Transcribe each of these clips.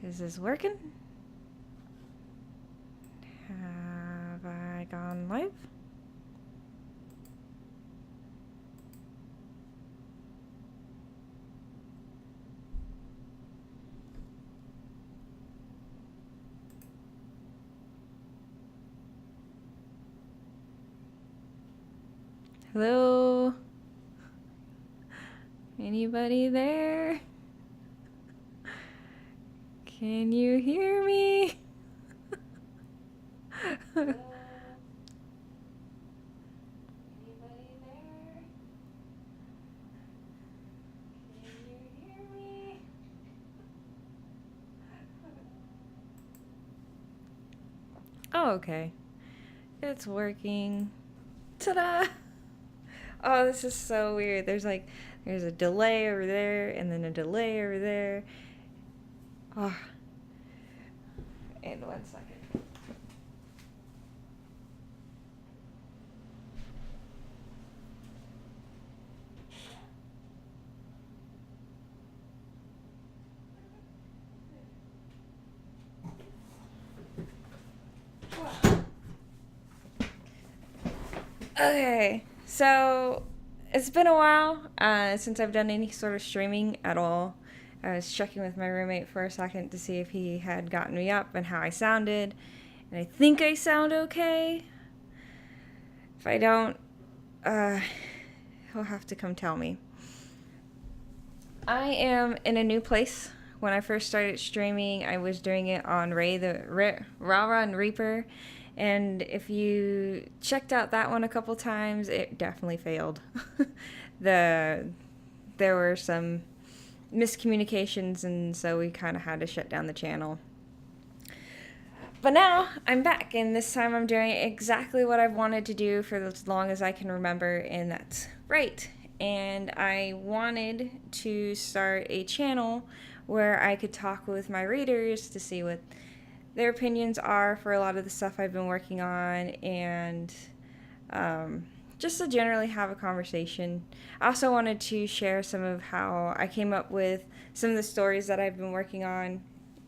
Is this working? Have I gone live? Hello? Anybody there? Can you hear me? Hello? Anybody there? Can you hear me? Oh, okay. It's working. Ta-da! Oh, this is so weird. There's a delay over there, and then a delay over there. Oh. And 1 second. Okay, so it's been a while since I've done any sort of streaming at all. I was checking with my roommate for a second to see if he had gotten me up and how I sounded, and I think I sound okay. If I don't, he'll have to come tell me. I am in a new place. When I first started streaming, I was doing it on Ray the Rara and Reaper. And if you checked out that one a couple times, it definitely failed. There were some miscommunications, and so we kind of had to shut down the channel. But now I'm back, and this time I'm doing exactly what I've wanted to do for as long as I can remember, and that's right. And I wanted to start a channel where I could talk with my readers to see what their opinions are for a lot of the stuff I've been working on, and just to generally have a conversation. I also wanted to share some of how I came up with some of the stories that I've been working on.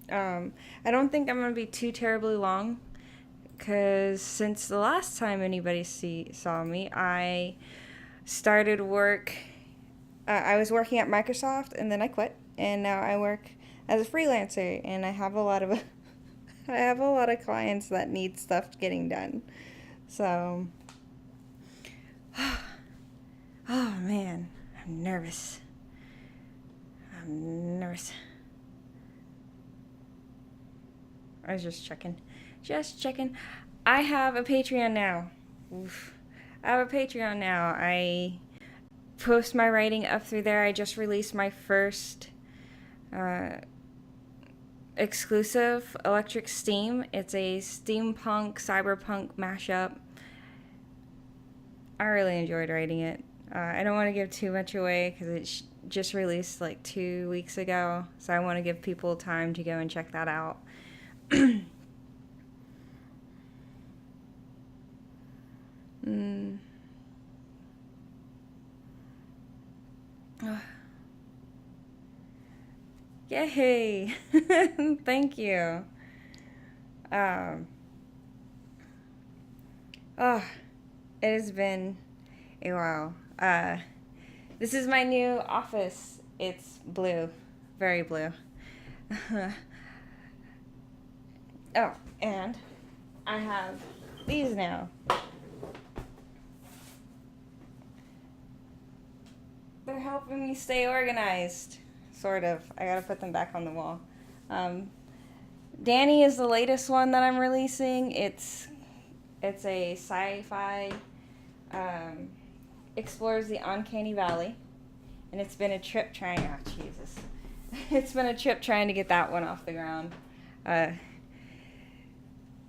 I don't think I'm going to be too terribly long, because since the last time anybody saw me, I started work. I was working at Microsoft, and then I quit, and now I work as a freelancer, and I have a lot of I have a lot of clients that need stuff getting done. So, oh man, I'm nervous. I was just checking. I have a Patreon now. Oof. I have a Patreon now. I post my writing up through there. I just released my first exclusive Electric Steam. It's a steampunk cyberpunk mashup. I really enjoyed writing it. I don't want to give too much away because it just released like 2 weeks ago, so I want to give people time to go and check that out. Yay! Thank you. Oh, it has been a while. This is my new office. It's blue, very blue. Oh, and I have these now. They're helping me stay organized, sort of. I gotta put them back on the wall. Danny is the latest one that I'm releasing. It's a sci-fi, explores the uncanny valley, and it's been a trip trying. Oh Jesus, it's been a trip trying to get that one off the ground.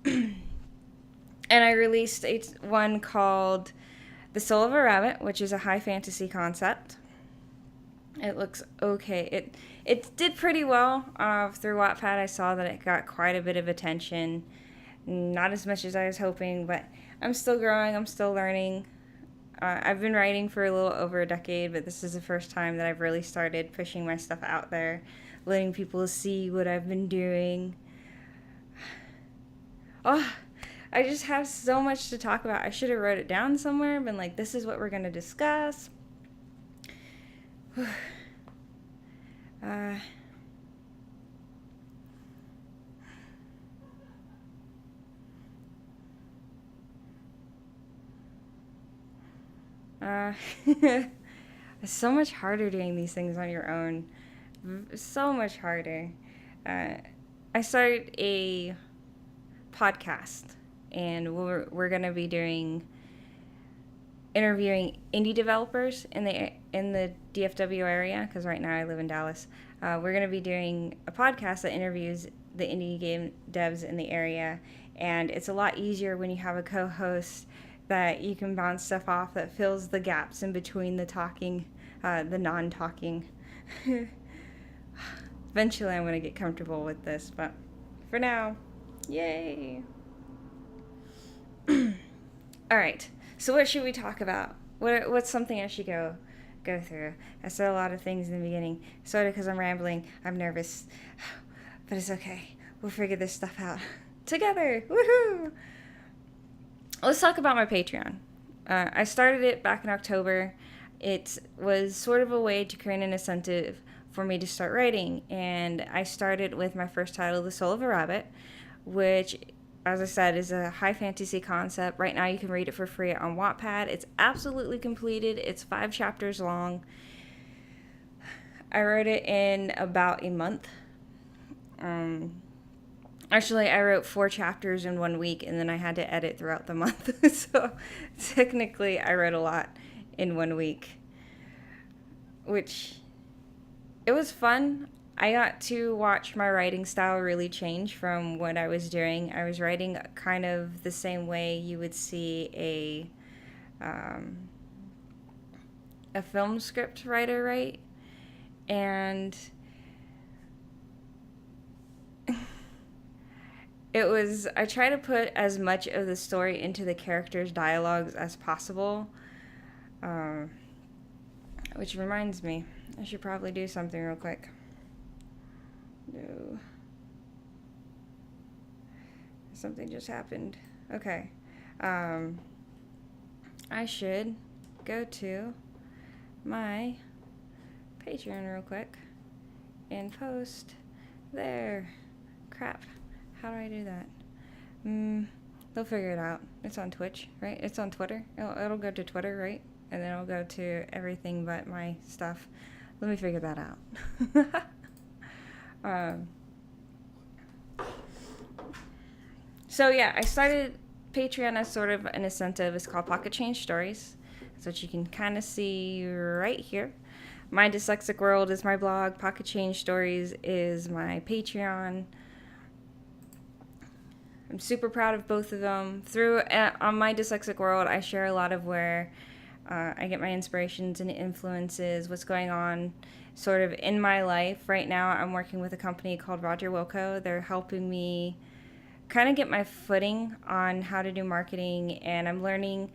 And I released one called The Soul of a Rabbit, which is a high fantasy concept. It looks okay. It did pretty well through Wattpad. I saw that it got quite a bit of attention. Not as much as I was hoping, but I'm still growing. I'm still learning. I've been writing for a little over a decade, but this is the first time that I've really started pushing my stuff out there. letting people see what I've been doing. Oh, I just have so much to talk about. I should have wrote it down somewhere, been like, this is what we're going to discuss. uh, it's so much harder doing these things on your own. So much harder. I started a podcast, and we're going to be interviewing indie developers in the DFW area, because right now I live in Dallas. We're going to be doing a podcast that interviews the indie game devs in the area, and it's a lot easier when you have a co-host that you can bounce stuff off that fills the gaps in between the talking, the non-talking. Eventually I'm going to get comfortable with this, but for now, yay! All right, so what should we talk about? What's something I should go through? I said a lot of things in the beginning, sort of because I'm rambling. I'm nervous, but it's okay. We'll figure this stuff out together. Woohoo! Let's talk about my Patreon. I started it back in October. It was sort of a way to create an incentive for me to start writing, and I started with my first title, The Soul of a Rabbit, which, as I said, is a high fantasy concept. Right now you can read it for free on Wattpad. It's absolutely completed. It's 5 chapters long. I wrote it in about a month. Actually, I wrote 4 chapters in 1 week, and then I had to edit throughout the month. So technically, I wrote a lot in 1 week, which it was fun. I got to watch my writing style really change from what I was doing. I was writing kind of the same way you would see a film script writer write, and I try to put as much of the story into the characters' dialogues as possible, which reminds me, I should probably do something real quick. No. Something just happened. Okay. I should go to my Patreon real quick and post there. Crap. How do I do that? They'll figure it out. It's on Twitch, right? It's on Twitter. It'll go to Twitter, right? And then it'll go to everything but my stuff. Let me figure that out. So yeah, I started Patreon as sort of an incentive. It's called Pocket Change Stories. That's what you can kind of see right here. My Dyslexic World is my blog. Pocket Change Stories is my Patreon. I'm super proud of both of them. On My Dyslexic World, I share a lot of where I get my inspirations and influences, what's going on sort of in my life. Right now, I'm working with a company called Roger Wilco. They're helping me kind of get my footing on how to do marketing, and I'm learning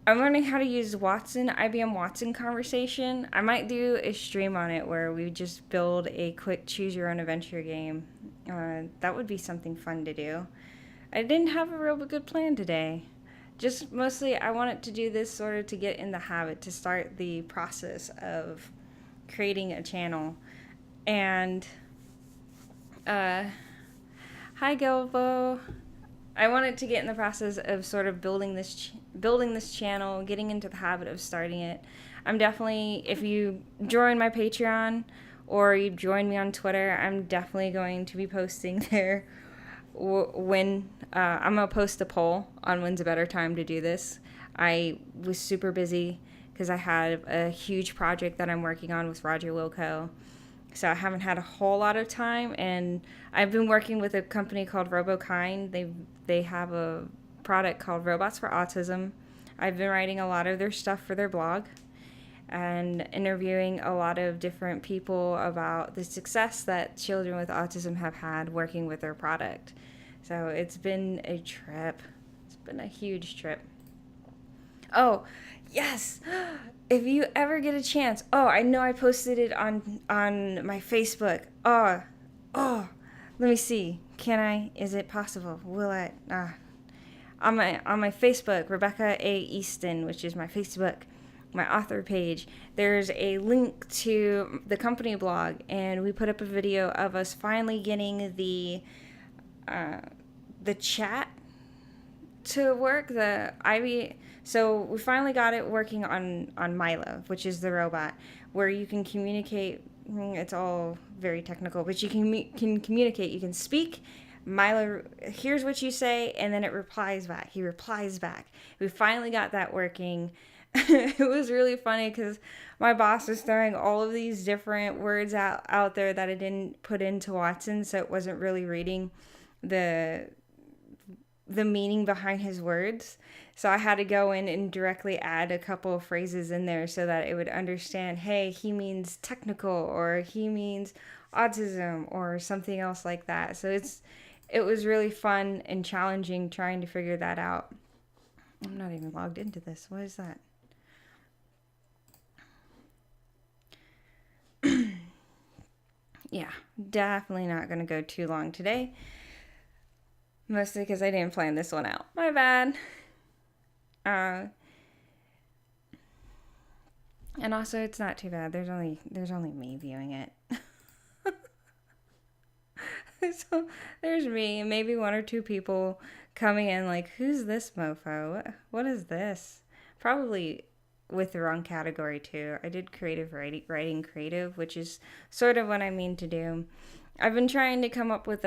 how to use IBM Watson conversation. I might do a stream on it where we just build a quick choose your own adventure game. That would be something fun to do. I didn't have a real good plan today. Just mostly I wanted to do this sort of to get in the habit, to start the process of creating a channel. And hi Gelbo. I wanted to get in the process of sort of building this channel, getting into the habit of starting it. I'm definitely, if you join my Patreon or you join me on Twitter, I'm definitely going to be posting there when I'm going to post a poll on when's a better time to do this. I was super busy because I had a huge project that I'm working on with Roger Wilco. So I haven't had a whole lot of time, and I've been working with a company called RoboKind. They have a product called Robots for Autism. I've been writing a lot of their stuff for their blog and interviewing a lot of different people about the success that children with autism have had working with their product. So it's been a trip. It's been a huge trip. Oh, yes. If you ever get a chance. Oh, I know I posted it on my Facebook. Oh. Let me see. Can I? Is it possible? Will I? On my Facebook, Rebecca A. Easton, which is my Facebook, my author page, there's a link to the company blog, and we put up a video of us finally getting the chat to work. The Ivy. So we finally got it working on Milo, which is the robot, where you can communicate. It's all very technical, but you can communicate. You can speak. Milo hears what you say, and then it replies back. He replies back. We finally got that working. It was really funny because my boss was throwing all of these different words out there that I didn't put into Watson, so it wasn't really reading the meaning behind his words. So I had to go in and directly add a couple of phrases in there so that it would understand, hey, he means technical, or he means autism, or something else like that. So it was really fun and challenging trying to figure that out. I'm not even logged into this. What is that? Yeah, definitely not going to go too long today. Mostly because I didn't plan this one out. My bad. And also, it's not too bad. There's only me viewing it. So there's me, and maybe one or two people coming in like, who's this mofo? What is this? Probably with the wrong category too. I did creative writing creative, which is sort of what I mean to do. I've been trying to come up with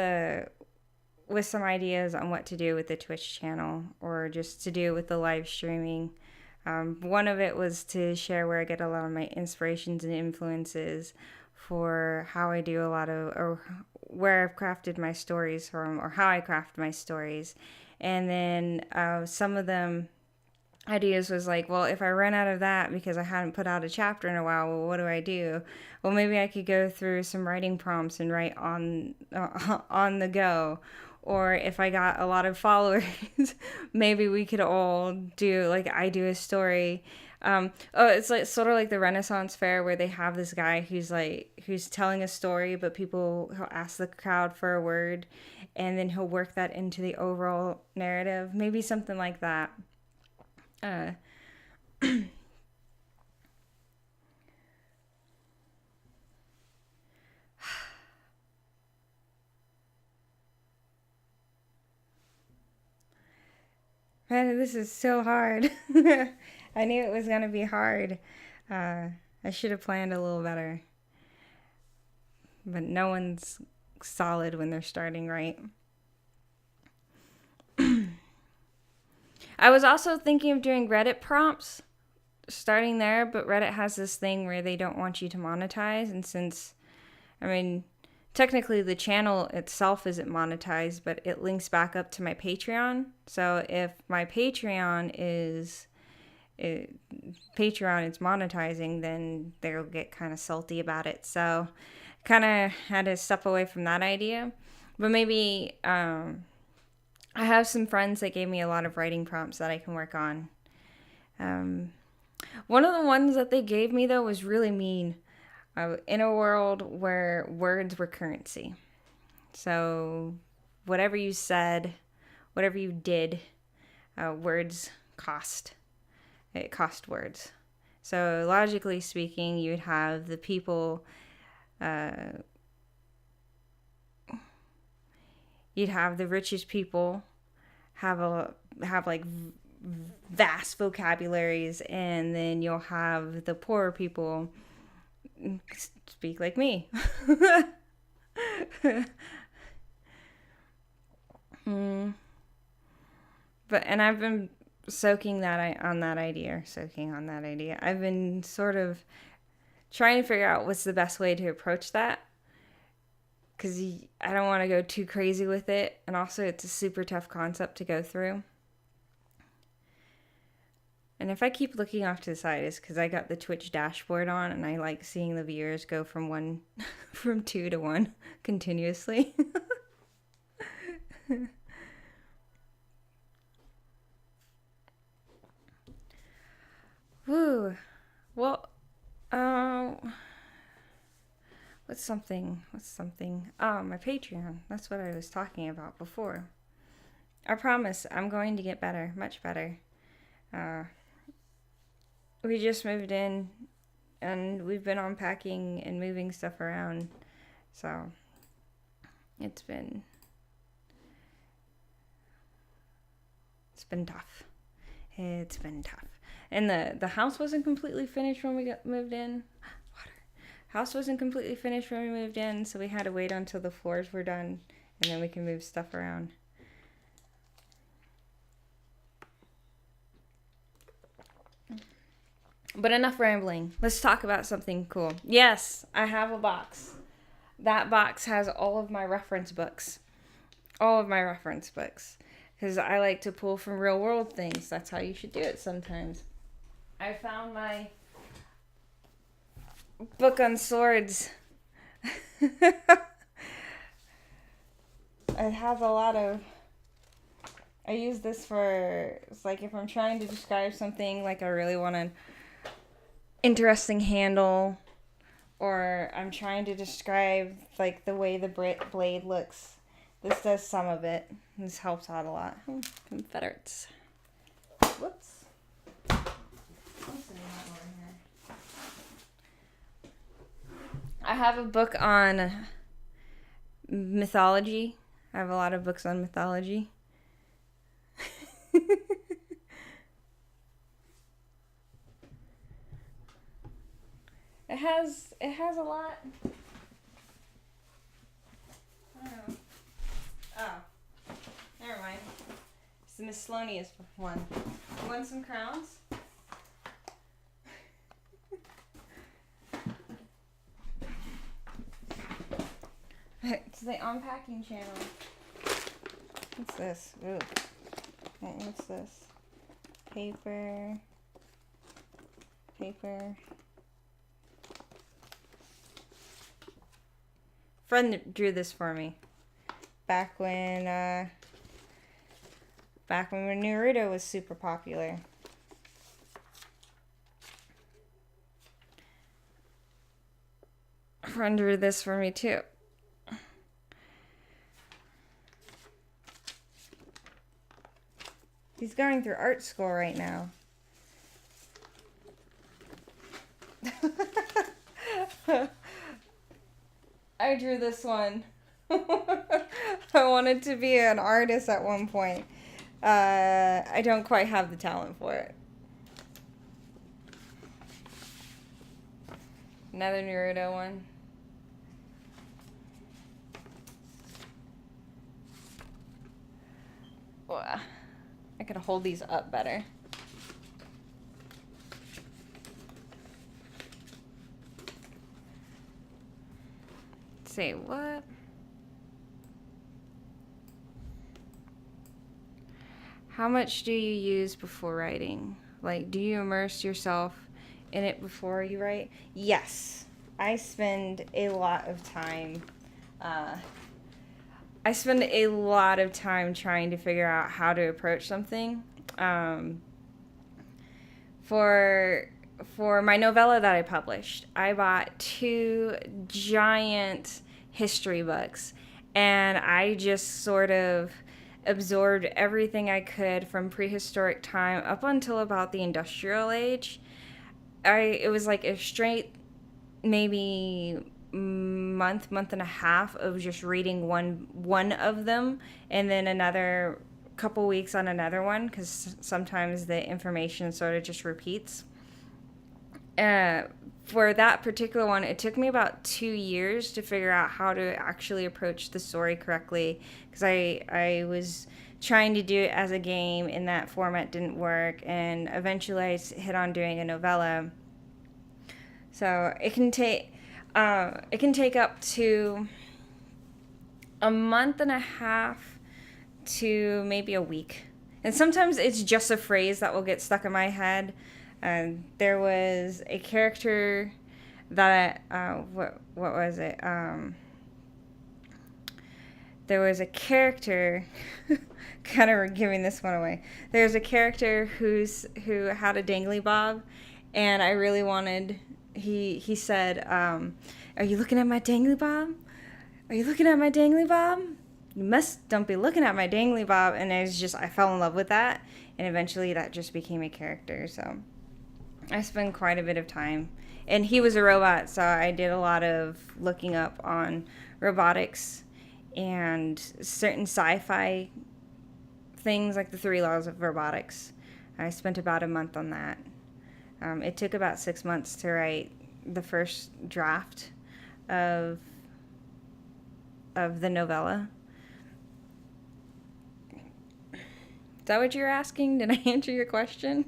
some ideas on what to do with the Twitch channel, or just to do with the live streaming. One of it was to share where I get a lot of my inspirations and influences for how I do a lot of, or where I've crafted my stories from, or how I craft my stories. And then some of them ideas was like, well, if I run out of that because I hadn't put out a chapter in a while, well, what do I do? Well, maybe I could go through some writing prompts and write on the go. Or if I got a lot of followers, maybe we could all do, like, I do a story. It's like sort of like the Renaissance Fair, where they have this guy who's telling a story, but he'll ask the crowd for a word, and then he'll work that into the overall narrative. Maybe something like that. Man, this is so hard. I knew it was going to be hard. I should have planned a little better. But no one's solid when they're starting, right? I was also thinking of doing Reddit prompts, starting there, but Reddit has this thing where they don't want you to monetize. And since, I mean, technically the channel itself isn't monetized, but it links back up to my Patreon. So if my Patreon is monetizing, then they'll get kind of salty about it. So kind of had to step away from that idea. But maybe I have some friends that gave me a lot of writing prompts that I can work on. One of the ones that they gave me, though, was really mean. In a world where words were currency. So whatever you said, whatever you did, words cost. It cost words. So logically speaking, you'd have the people, you'd have the richest people have like vast vocabularies, and then you'll have the poorer people speak like me. And I've been soaking on that idea. I've been sort of trying to figure out what's the best way to approach that, because I don't want to go too crazy with it, and also it's a super tough concept to go through. And if I keep looking off to the side, it's because I got the Twitch dashboard on, and I like seeing the viewers go from 2 to 1 continuously. Woo. Well, um, what's something? What's something? Oh, my Patreon. That's what I was talking about before. I promise I'm going to get better, much better. Uh, we just moved in and we've been unpacking and moving stuff around. So it's been tough. It's been tough. And the house wasn't completely finished when we moved in. Water. House wasn't completely finished when we moved in, so we had to wait until the floors were done and then we can move stuff around. But enough rambling. Let's talk about something cool. Yes, I have a box. That box has all of my reference books. All of my reference books. Because I like to pull from real world things. That's how you should do it sometimes. I found my book on swords. It has a lot of... I use this for... It's like if I'm trying to describe something, like I really want an interesting handle, or I'm trying to describe like the way the blade looks. This does some of it. This helps out a lot. Confederates. Whoops. I have a book on mythology. I have a lot of books on mythology. It has a lot. I don't know. Oh. Never mind. It's the miscellaneous one. You want some crowns? It's the unpacking channel. What's this? Ooh. What's this? Paper. Friend drew this for me. Back when Naruto was super popular. Friend drew this for me too. He's going through art school right now. I drew this one. I wanted to be an artist at one point. I don't quite have the talent for it. Another Naruto one. I could hold these up better. Say what? How much do you use before writing? Like, do you immerse yourself in it before you write? Yes. I spend a lot of time trying to figure out how to approach something. For my novella that I published, I bought 2 giant history books, and I just sort of absorbed everything I could from prehistoric time up until about the industrial age. It was like a straight maybe month and a half of just reading one of them, and then another couple weeks on another one, because sometimes the information sort of just repeats. For that particular one, it took me about 2 years to figure out how to actually approach the story correctly, because I was trying to do it as a game, and that format didn't work, and eventually I hit on doing a novella. So it can take up to a month and a half to maybe a week, and sometimes it's just a phrase that will get stuck in my head. There was a character that what was it? There was a character, kind of giving this one away. There's a character who had a dangly bob, And I really wanted. He said, "Are you looking at my dangly bob? Are you looking at my dangly bob? You must don't be looking at my dangly bob." And I fell in love with that, and eventually that just became a character. So I spent quite a bit of time. And he was a robot, so I did a lot of looking up on robotics and certain sci-fi things like the three laws of robotics. I spent about a month on that. It took about 6 months to write the first draft of the novella. Is that what you're asking? Did I answer your question?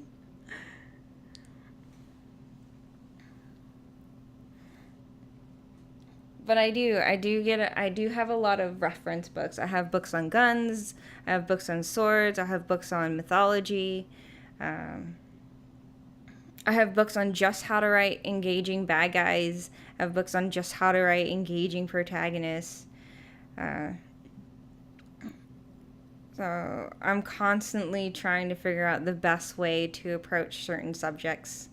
But I do have a lot of reference books. I have books on guns, I have books on swords, I have books on mythology. Um, I have books on just how to write engaging bad guys. I have books on just how to write engaging protagonists. Uh, so I'm constantly trying to figure out the best way to approach certain subjects.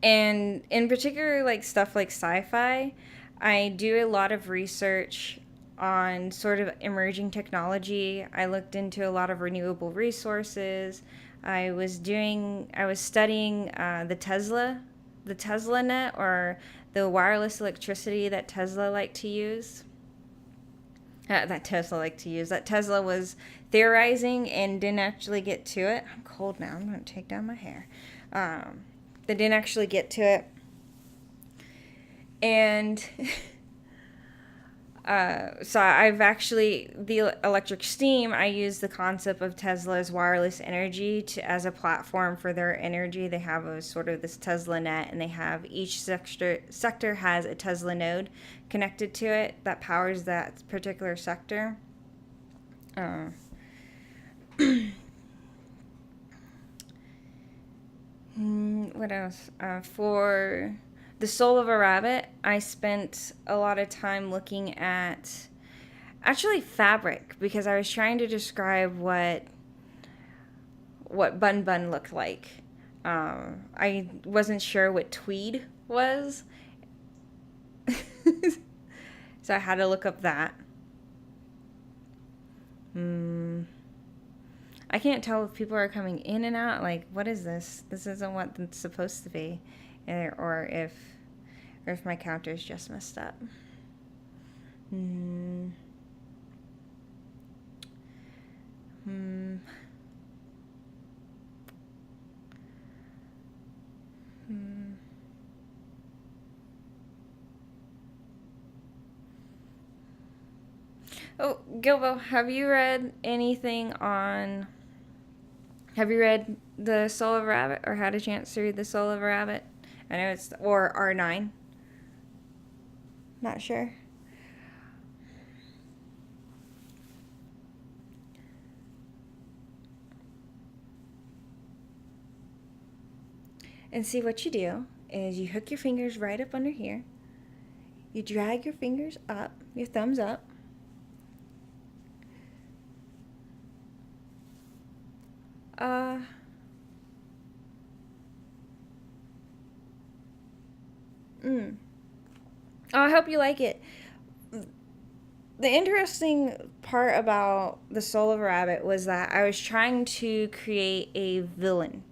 And in particular, like stuff like sci-fi, I do a lot of research on sort of emerging technology. I looked into a lot of renewable resources. I was studying the Tesla net, or the wireless electricity that Tesla liked to use. That Tesla was theorizing and didn't actually get to it. I'm cold now. I'm going to take down my hair. They didn't actually get to it. And so the electric steam, I use the concept of Tesla's wireless energy as a platform for their energy. They have a sort of this Tesla net, and they have each sector has a Tesla node connected to it that powers that particular sector. What else? For The Soul of a Rabbit, I spent a lot of time looking at actually fabric, because I was trying to describe what Bun Bun looked like. I wasn't sure what tweed was, so I had to look up that. I can't tell if people are coming in and out. Like, what is this? This isn't what it's supposed to be, or if my counter's just messed up. Hmm. Hmm. Hmm. Oh, Gilbo, have you read The Soul of a Rabbit, or had a chance to read The Soul of a Rabbit? I know or R9. Not sure. And see, what you do is you hook your fingers right up under here. You drag your fingers up, your thumbs up. Uh, mm. Oh, I hope you like it. The interesting part about The Soul of a Rabbit was that I was trying to create a villain.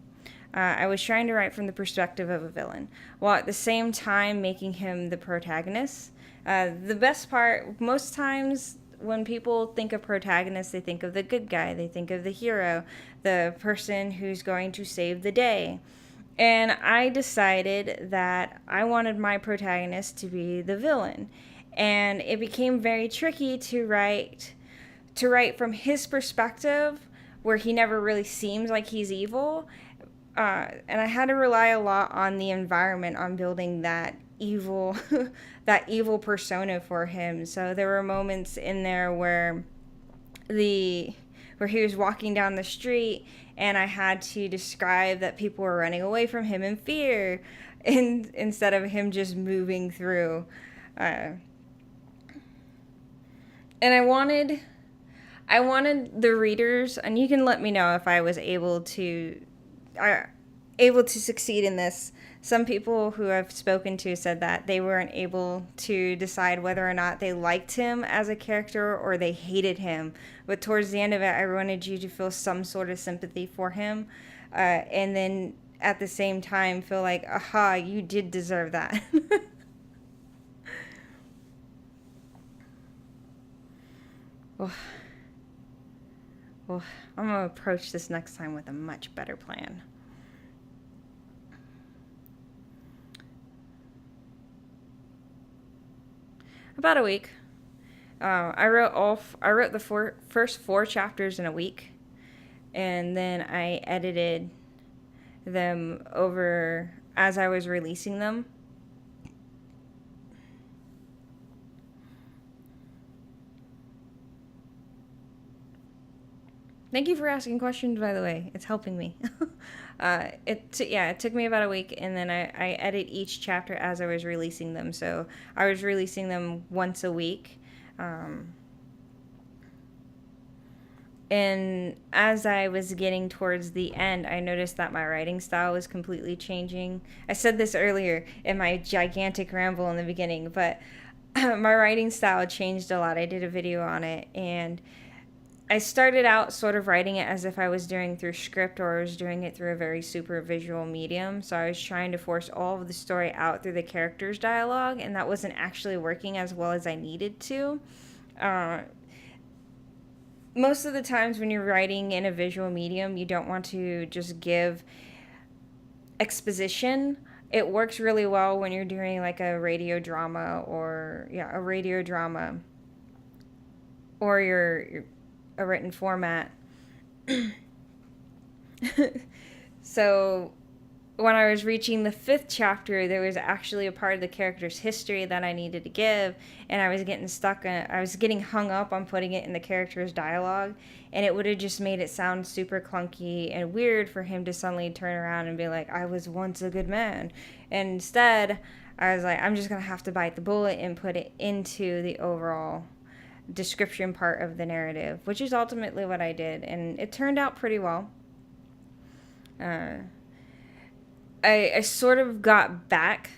I was trying to write from the perspective of a villain, while at the same time making him the protagonist. The best part, most times when people think of protagonists, they think of the good guy, they think of the hero, the person who's going to save the day. And I decided that I wanted my protagonist to be the villain. And it became very tricky to write from his perspective, where he never really seems like he's evil. And I had to rely a lot on the environment, on building that evil that evil persona for him. So there were moments in there where he was walking down the street, and I had to describe that people were running away from him in fear, and instead of him just moving through. And I wanted the readers, and you can let me know if I was able to are able to succeed in this. Some people who I've spoken to said that they weren't able to decide whether or not they liked him as a character or they hated him. But towards the end of it, I wanted you to feel some sort of sympathy for him. And then at the same time, feel like, aha, you did deserve that. well, well, I'm going to approach this next time with a much better plan. About a week. I wrote the first 4 chapters in a week, and then I edited them over as I was releasing them. Thank you for asking questions, by the way. It's helping me. It took me about a week, and then I edit each chapter as I was releasing them. So I was releasing them once a week. And as I was getting towards the end, I noticed that my writing style was completely changing. I said this earlier in my gigantic ramble in the beginning, but my writing style changed a lot. I did a video on it, and I started out sort of writing it as if I was doing through script or I was doing it through a very super visual medium. So I was trying to force all of the story out through the characters' dialogue, and that wasn't actually working as well as I needed to. Most of the times when you're writing in a visual medium, you don't want to just give exposition. It works really well when you're doing like a radio drama or your a written format. So when I was reaching the 5th chapter, there was actually a part of the character's history that I needed to give, and I was getting hung up on putting it in the character's dialogue, and it would have just made it sound super clunky and weird for him to suddenly turn around and be like, I was once a good man. And instead, I was like, I'm just going to have to bite the bullet and put it into the overall description part of the narrative, which is ultimately what I did, and it turned out pretty well. I sort of got back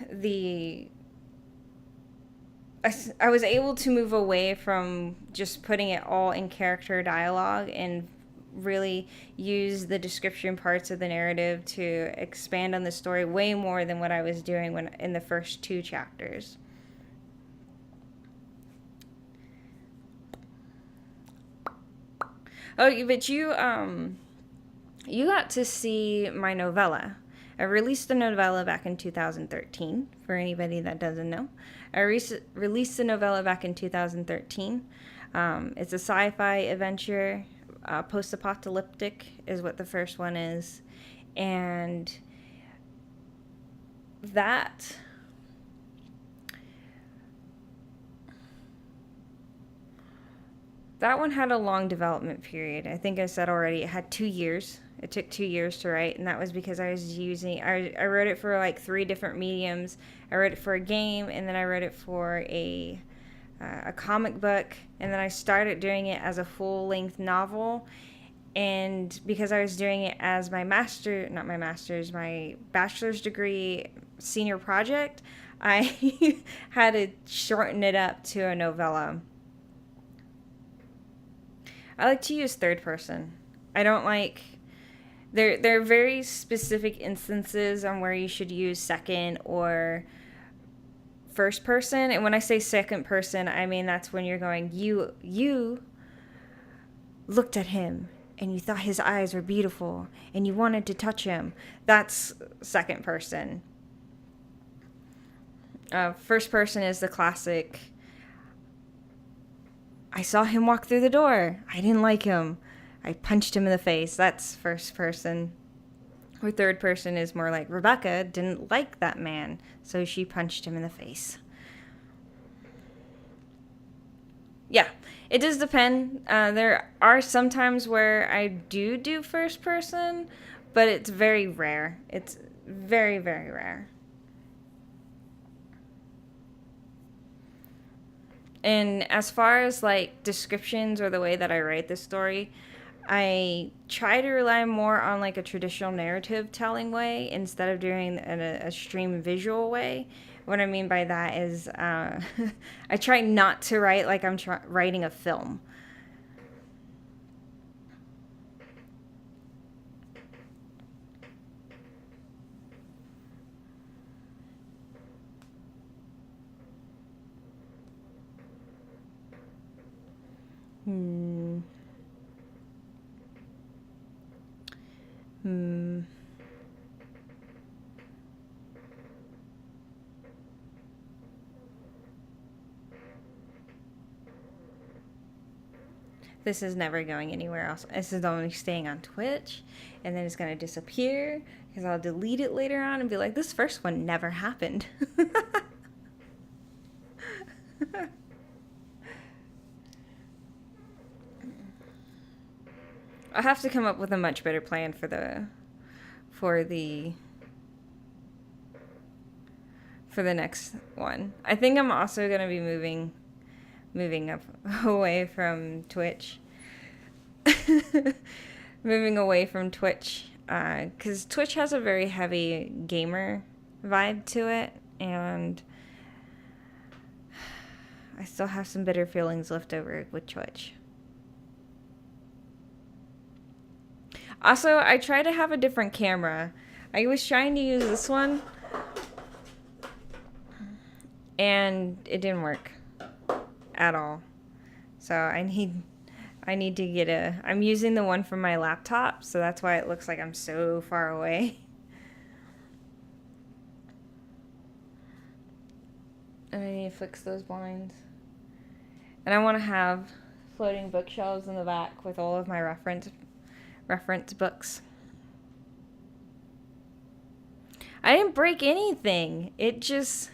I was able to move away from just putting it all in character dialogue and really use the description parts of the narrative to expand on the story way more than what I was doing when in the first 2 chapters. Oh, but you got to see my novella. I released the novella back in 2013, for anybody that doesn't know. I released the novella back in 2013. It's a sci-fi adventure, post-apocalyptic is what the first one is. And that one had a long development period. I think I said already it had 2 years. It took 2 years to write, and that was because I wrote it for like 3 different mediums. I wrote it for a game, and then I wrote it for a comic book, and then I started doing it as a full-length novel. And because I was doing it as my bachelor's degree senior project, I had to shorten it up to a novella. I like to use third person. I don't like... There are very specific instances on where you should use second or first person. And when I say second person, I mean that's when you're going, you looked at him and you thought his eyes were beautiful and you wanted to touch him. That's second person. First person is the classic... I saw him walk through the door. I didn't like him. I punched him in the face. That's first person. Or third person is more like Rebecca didn't like that man, so she punched him in the face. Yeah, it does depend. There are some times where I do first person, but it's very rare. It's very, very rare. And as far as like descriptions or the way that I write this story, I try to rely more on like a traditional narrative telling way instead of doing a stream visual way. What I mean by that is I try not to write like I'm writing a film. Hmm. Hmm. This is never going anywhere else. This is only staying on Twitch, and then it's going to disappear because I'll delete it later on and be like, this first one never happened. I'll have to come up with a much better plan for the next one. I think I'm also going to be moving up away from Twitch. Moving away from Twitch because Twitch has a very heavy gamer vibe to it, and I still have some bitter feelings left over with Twitch. Also, I try to have a different camera. I was trying to use this one, and it didn't work at all. So I need to get I'm using the one from my laptop, so that's why it looks like I'm so far away. And I need to fix those blinds. And I want to have floating bookshelves in the back with all of my reference books. I didn't break anything. It just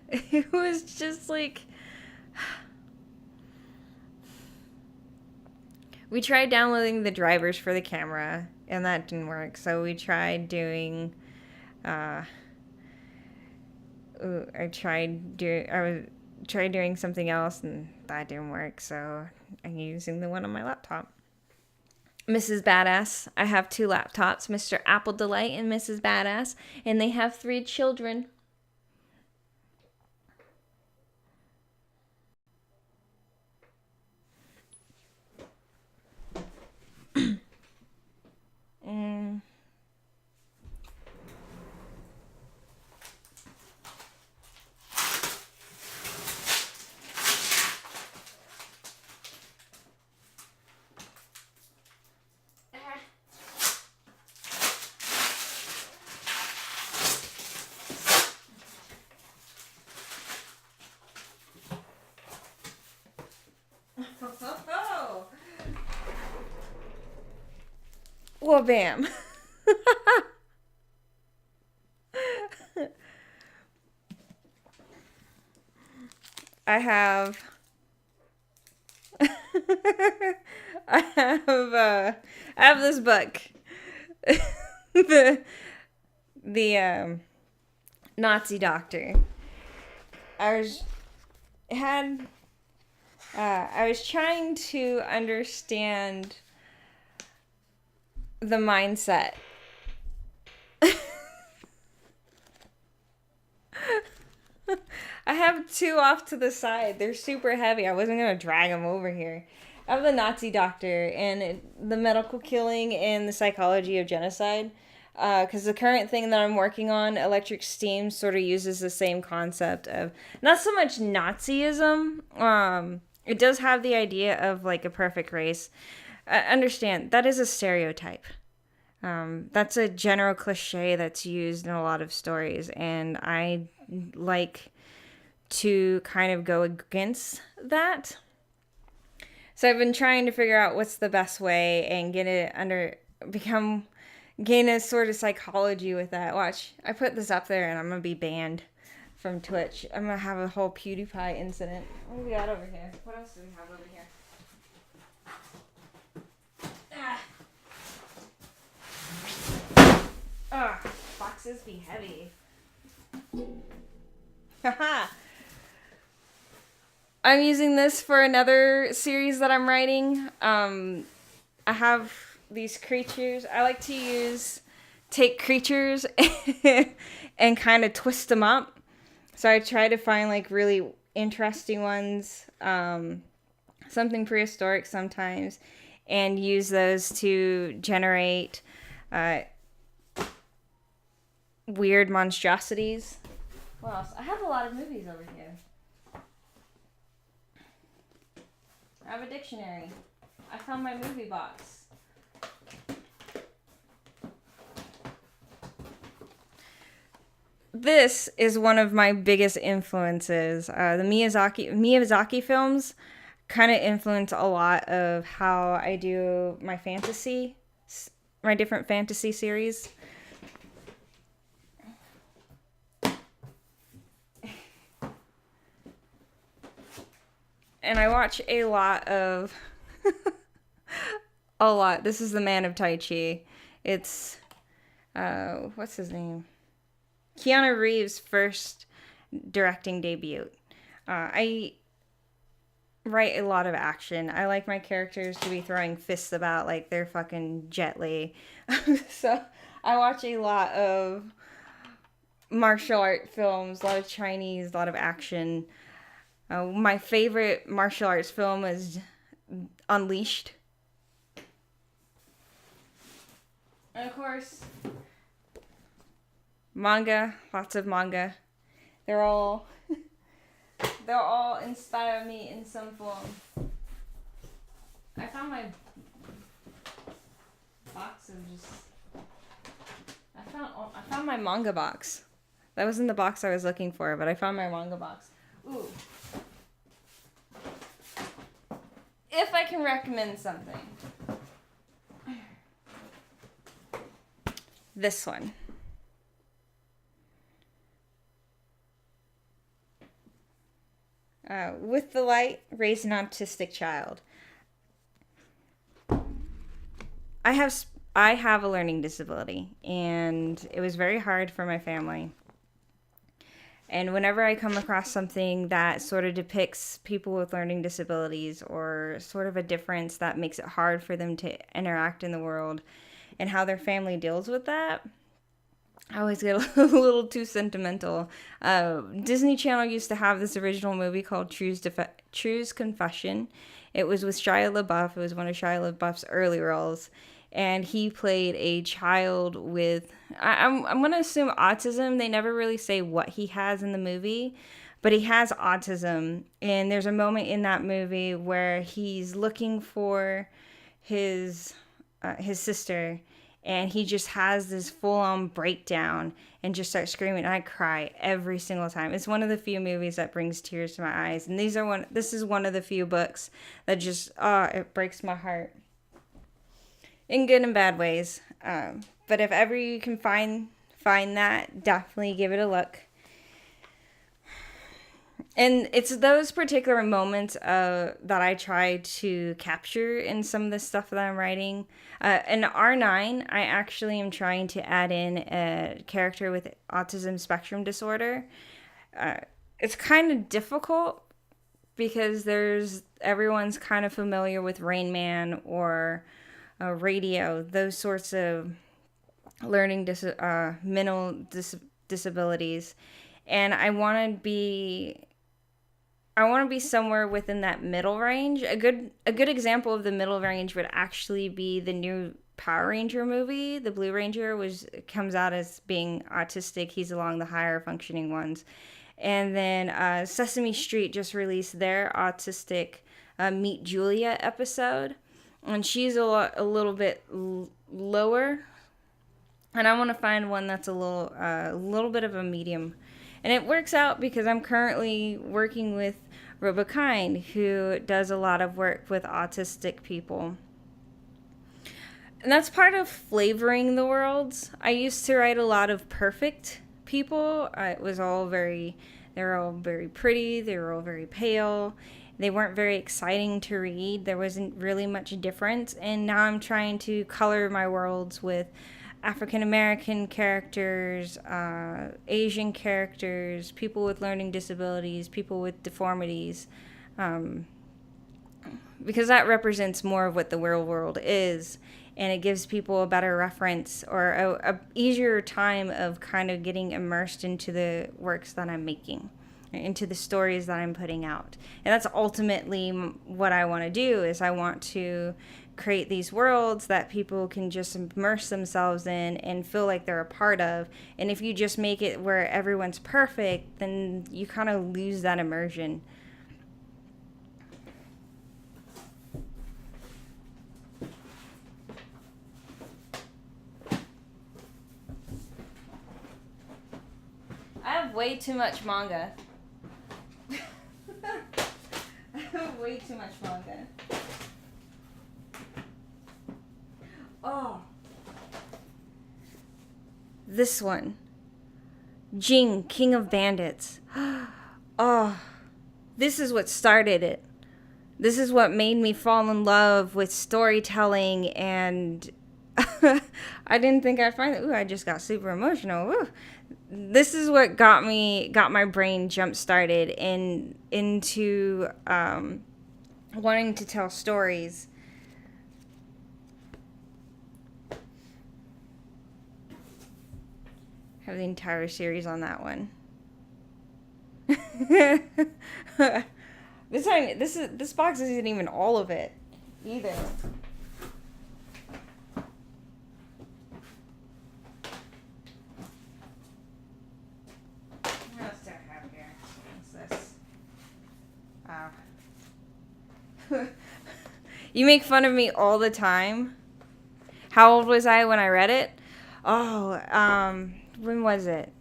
it was just like we tried downloading the drivers for the camera and that didn't work. So we tried doing I tried doing something else and that didn't work. So I'm using the one on my laptop. Mrs. Badass. I have 2 laptops, Mr. Apple Delight and Mrs. Badass, and they have 3 children. Well, bam. I have I have this book. the Nazi doctor. I was trying to understand the mindset. I have 2 off to the side. They're super heavy. I wasn't going to drag them over here. I have the Nazi doctor and the medical killing and the psychology of genocide. Because the current thing that I'm working on, Electric Steam, sort of uses the same concept of not so much Nazism. It does have the idea of like a perfect race. Understand, that is a stereotype. That's a general cliche that's used in a lot of stories, and I like to kind of go against that. So I've been trying to figure out what's the best way and gain a sort of psychology with that. Watch, I put this up there and I'm gonna be banned from Twitch. I'm gonna have a whole PewDiePie incident. What do we got over here? What else do we have over here? Boxes be heavy. Haha. I'm using this for another series that I'm writing. I have these creatures. I like to take creatures and kind of twist them up. So I try to find like really interesting ones, something prehistoric sometimes, and use those to generate weird monstrosities. What else? I have a lot of movies over here. I have a dictionary. I found my movie box. This is one of my biggest influences. The Miyazaki films kind of influence a lot of how I do my different fantasy series. And I watch a lot of a lot. This is The Man of Tai Chi. It's what's his name? Keanu Reeves' first directing debut. I write a lot of action. I like my characters to be throwing fists about like they're fucking Jet Li. So I watch a lot of martial art films, a lot of Chinese, a lot of action. My favorite martial arts film is Unleashed. And of course, manga, lots of manga. They're all inspire me in some form. I found my box of I found my manga box. That wasn't the box I was looking for, but I found my manga box. Ooh. If I can recommend something. This one. With the Light, Raise an Autistic Child. I have a learning disability, and it was very hard for my family. And whenever I come across something that sort of depicts people with learning disabilities or sort of a difference that makes it hard for them to interact in the world and how their family deals with that, I always get a little too sentimental. Disney Channel used to have this original movie called True's Confession. It was with Shia LaBeouf. It was one of Shia LaBeouf's early roles. And he played a child with, I'm going to assume autism. They never really say what he has in the movie, but he has autism. And there's a moment in that movie where he's looking for his sister, and he just has this full-on breakdown and just starts screaming. And I cry every single time. It's one of the few movies that brings tears to my eyes. And this is one of the few books that just, it breaks my heart. In good and bad ways. But if ever you can find that, definitely give it a look. And it's those particular moments that I try to capture in some of the stuff that I'm writing. In R9, I actually am trying to add in a character with autism spectrum disorder. It's kind of difficult because everyone's kind of familiar with Rain Man or radio, those sorts of learning mental disabilities, and I want to be somewhere within that middle range. A good example of the middle range would actually be the new Power Ranger movie. The Blue Ranger comes out as being autistic. He's along the higher functioning ones, and then Sesame Street just released their autistic Meet Julia episode. And she's a little bit lower, and I want to find one that's a little bit of a medium. And it works out because I'm currently working with Robokind, who does a lot of work with autistic people. And that's part of flavoring the worlds. I used to write a lot of perfect people. They were all very pretty. They were all very pale. They weren't very exciting to read. There wasn't really much difference. And now I'm trying to color my worlds with African American characters, Asian characters, people with learning disabilities, people with deformities. because that represents more of what the real world is, and it gives people a better reference or a easier time of kind of getting immersed into the works that I'm making, into the stories that I'm putting out. And that's ultimately what I want to do, is I want to create these worlds that people can just immerse themselves in and feel like they're a part of. And if you just make it where everyone's perfect, then you kind of lose that immersion. I have way too much manga. I have way too much manga. Oh. This one. Jing, King of Bandits. Oh. This is what started it. This is what made me fall in love with storytelling, and I didn't think I'd find it. Ooh, I just got super emotional. Ooh. This is what got my brain jump started into wanting to tell stories. I have the entire series on that one. This box isn't even all of it either. What else do I have here? What's this? Oh. You make fun of me all the time. How old was I when I read it? Oh, when was it?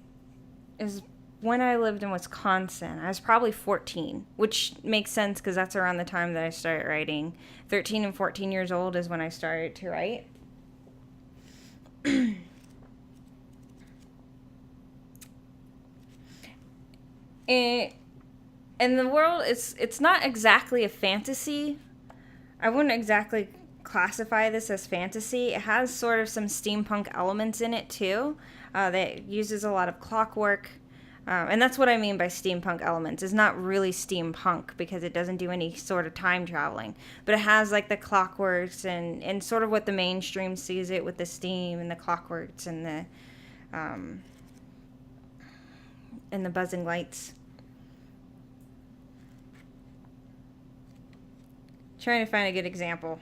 It was when I lived in Wisconsin. I was probably 14, which makes sense because that's around the time that I started writing. 13 and 14 years old is when I started to write. And the world, it's not exactly a fantasy. I wouldn't exactly classify this as fantasy. It has sort of some steampunk elements in it too. That uses a lot of clockwork. And that's what I mean by steampunk elements. It's not really steampunk because it doesn't do any sort of time traveling. But it has like the clockworks and sort of what the mainstream sees it with the steam and the clockworks and the buzzing lights. Trying to find a good example.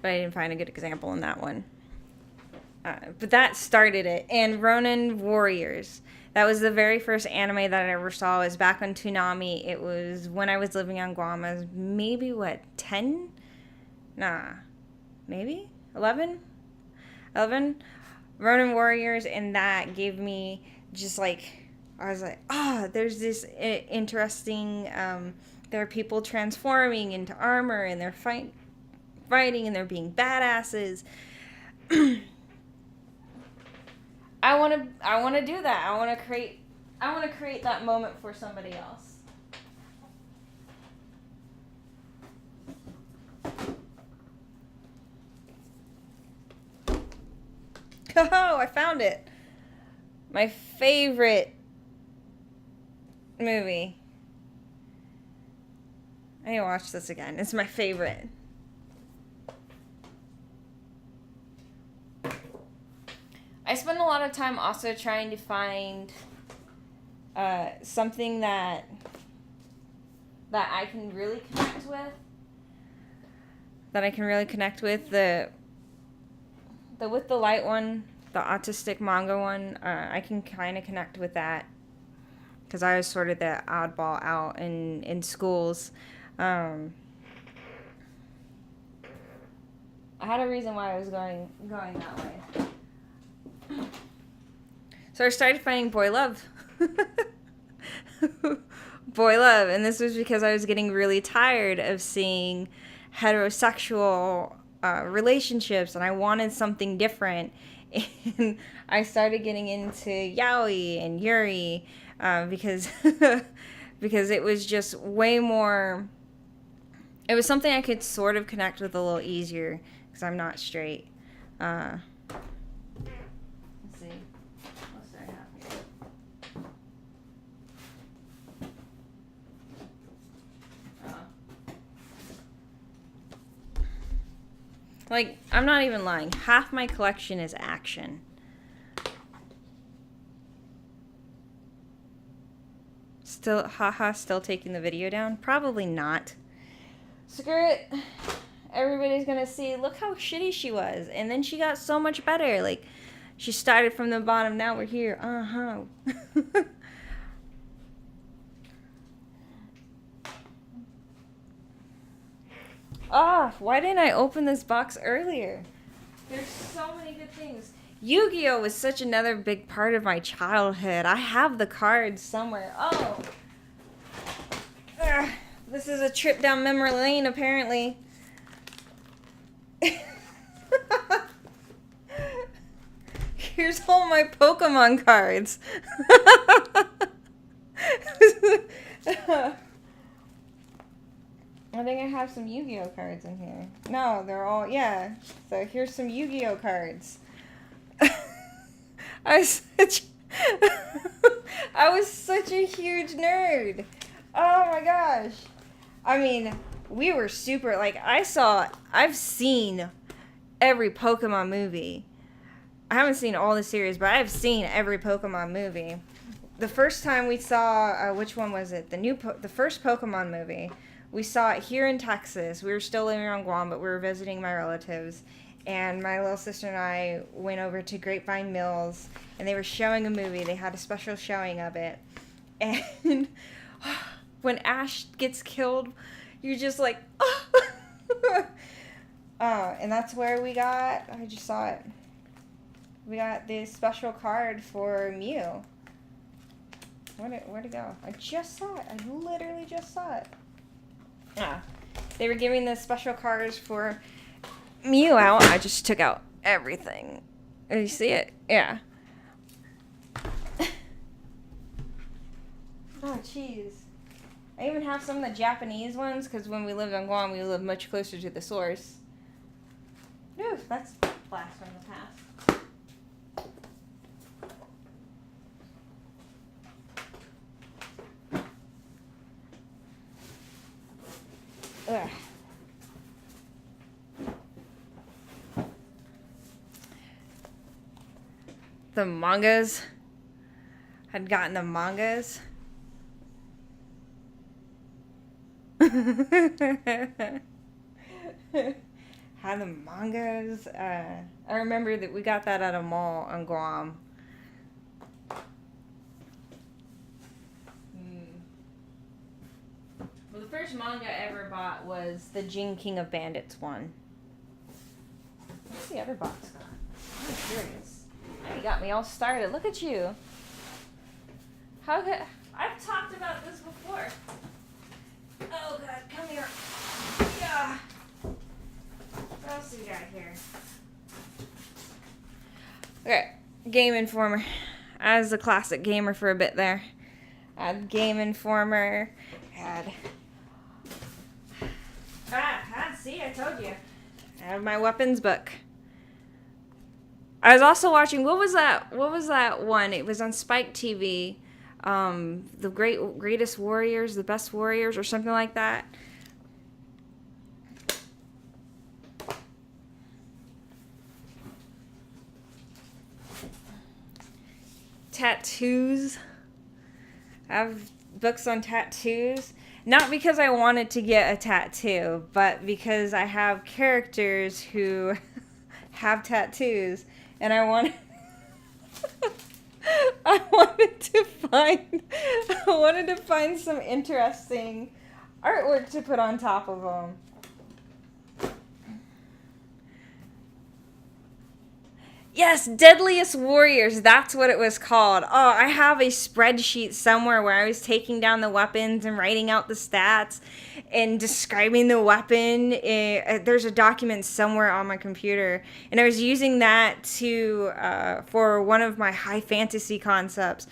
But I didn't find a good example in that one. But that started it. And Ronin Warriors. That was the very first anime that I ever saw. It was back on Toonami. It was when I was living on Guam. I was maybe, 10? Nah. Maybe? 11? 11? Ronin Warriors. And that gave me just like... I was like, there's this interesting... there are people transforming into armor. And they're fighting. And they're being badasses. I want to do that. I want to create that moment for somebody else. Oh, I found it. My favorite movie. I need to watch this again. It's my favorite. I spend a lot of time also trying to find something that I can really connect with. That I can really connect with. The With the Light one, the autistic manga one, I can kind of connect with that. Because I was sort of the oddball out in schools. I had a reason why I was going that way. So I started finding boy love. Boy love. And this was because I was getting really tired of seeing heterosexual relationships, and I wanted something different. And I started getting into yaoi and yuri because because it was just way more... It was something I could sort of connect with a little easier because I'm not straight. Let's see. What else do I have here? Like, I'm not even lying. Half my collection is action. Still taking the video down? Probably not. Screw it. Everybody's gonna see, look how shitty she was. And then she got so much better. Like, she started from the bottom, now we're here. Why didn't I open this box earlier? There's so many good things. Yu-Gi-Oh! Was such another big part of my childhood. I have the cards somewhere. Oh! Ugh, this is a trip down memory lane, apparently. Here's all my Pokemon cards. I think I have some Yu-Gi-Oh cards in here. No, they're all, yeah. So here's some Yu-Gi-Oh cards. I was such a huge nerd. Oh my gosh. I mean, we were super, like, I've seen every Pokemon movie. I haven't seen all the series, but I've seen every Pokemon movie. The first time we saw, which one was it? The first Pokemon movie. We saw it here in Texas. We were still living on Guam, but we were visiting my relatives. And my little sister and I went over to Grapevine Mills, and they were showing a movie. They had a special showing of it. And when Ash gets killed, you're just like, and that's where I just saw it. We got this special card for Mew. Where'd it go? I just saw it. I literally just saw it. They were giving the special cards for Mew out. I just took out everything. You see it? Yeah. Oh, jeez. I even have some of the Japanese ones, because when we lived on Guam, we lived much closer to the source. Ooh, that's blast from the past. Ugh. The mangas. Had gotten the mangas. Had the mangas. I remember that we got that at a mall on Guam. Well, the first manga I ever bought was the Jin King of Bandits one. What's the other box got? I'm curious. You got me all started. Look at you. I've talked about this before. Oh God, come here. Yeah. What else do we got here? Okay, Game Informer. I was a classic gamer for a bit there. I had Game Informer. See, I told you. I have my weapons book. I was also watching, what was that one? It was on Spike TV. The Greatest Warriors, the Best Warriors, or something like that. Tattoos. I have books on tattoos. Not because I wanted to get a tattoo, but because I have characters who have tattoos, and I wanted to find some interesting artwork to put on top of them. Yes, Deadliest Warriors, that's what it was called. Oh, I have a spreadsheet somewhere where I was taking down the weapons and writing out the stats and describing the weapon. There's a document somewhere on my computer, and I was using that for one of my high fantasy concepts.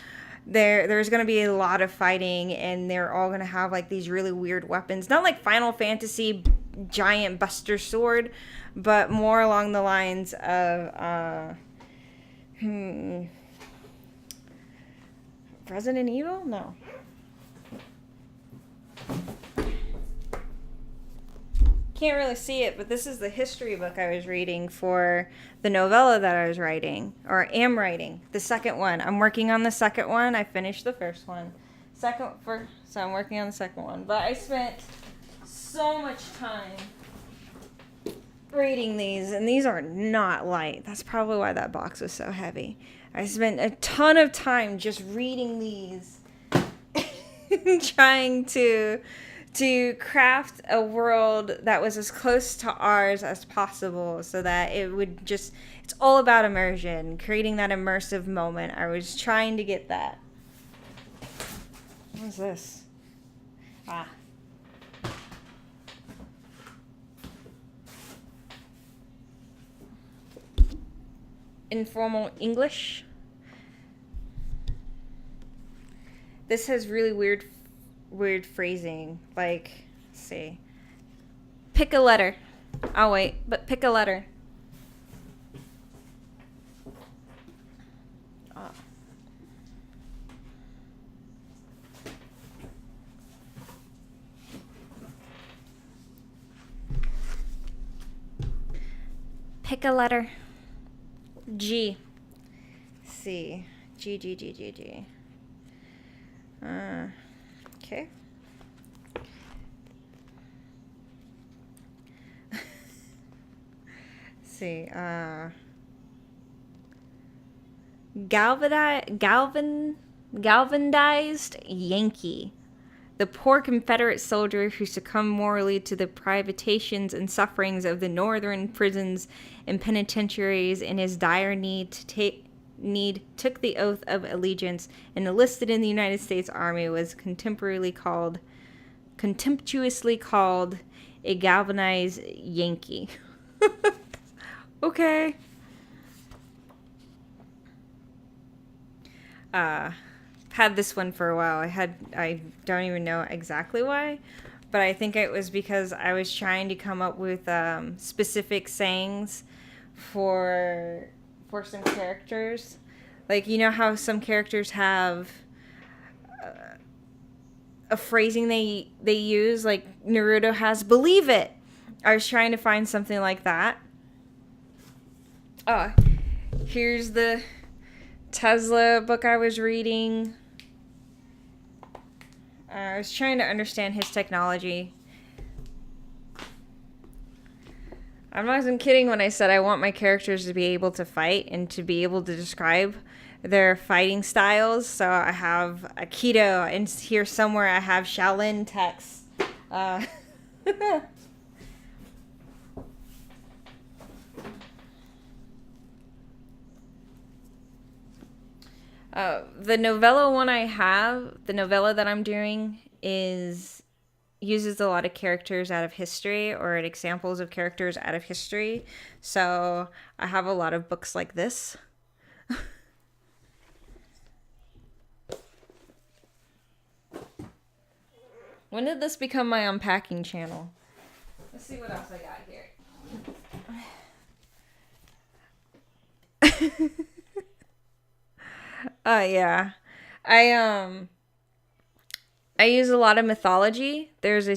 There's going to be a lot of fighting, and they're all going to have like these really weird weapons. Not like Final Fantasy giant buster sword, but more along the lines of Resident Evil? No. can't really see it, but this is the history book I was reading for the novella that I was writing, or am writing. The second one. I'm working on the second one. I finished the first one. So I'm working on the second one. But I spent so much time reading these, and these are not light. That's probably why that box was so heavy. I spent a ton of time just reading these, trying to craft a world that was as close to ours as possible, so that it would just, it's all about immersion, creating that immersive moment. I was trying to get that. What is this? Informal English. This has really weird phrasing. Like, let's see. Pick a letter. I'll wait, but pick a letter. Pick a letter. G. C. G, G, G, G, G. Okay. See. Galvanized Yankee. The poor Confederate soldier who succumbed morally to the privations and sufferings of the northern prisons and penitentiaries in his dire need took the oath of allegiance and enlisted in the United States Army was contemptuously called a galvanized Yankee. Okay. Had this one for a while. I don't even know exactly why, but I think it was because I was trying to come up with specific sayings for some characters. Like, you know how some characters have a phrasing they use, like Naruto has "believe it." I was trying to find something like that. Here's the Tesla book I was reading. I was trying to understand his technology. I wasn't kidding when I said I want my characters to be able to fight and to be able to describe their fighting styles. So I have Aikido, and here somewhere I have Shaolin text. The novella that I'm doing uses a lot of characters out of history, or examples of characters out of history. So I have a lot of books like this. When did this become my unpacking channel? Let's see what else I got here. Yeah. I use a lot of mythology. There's a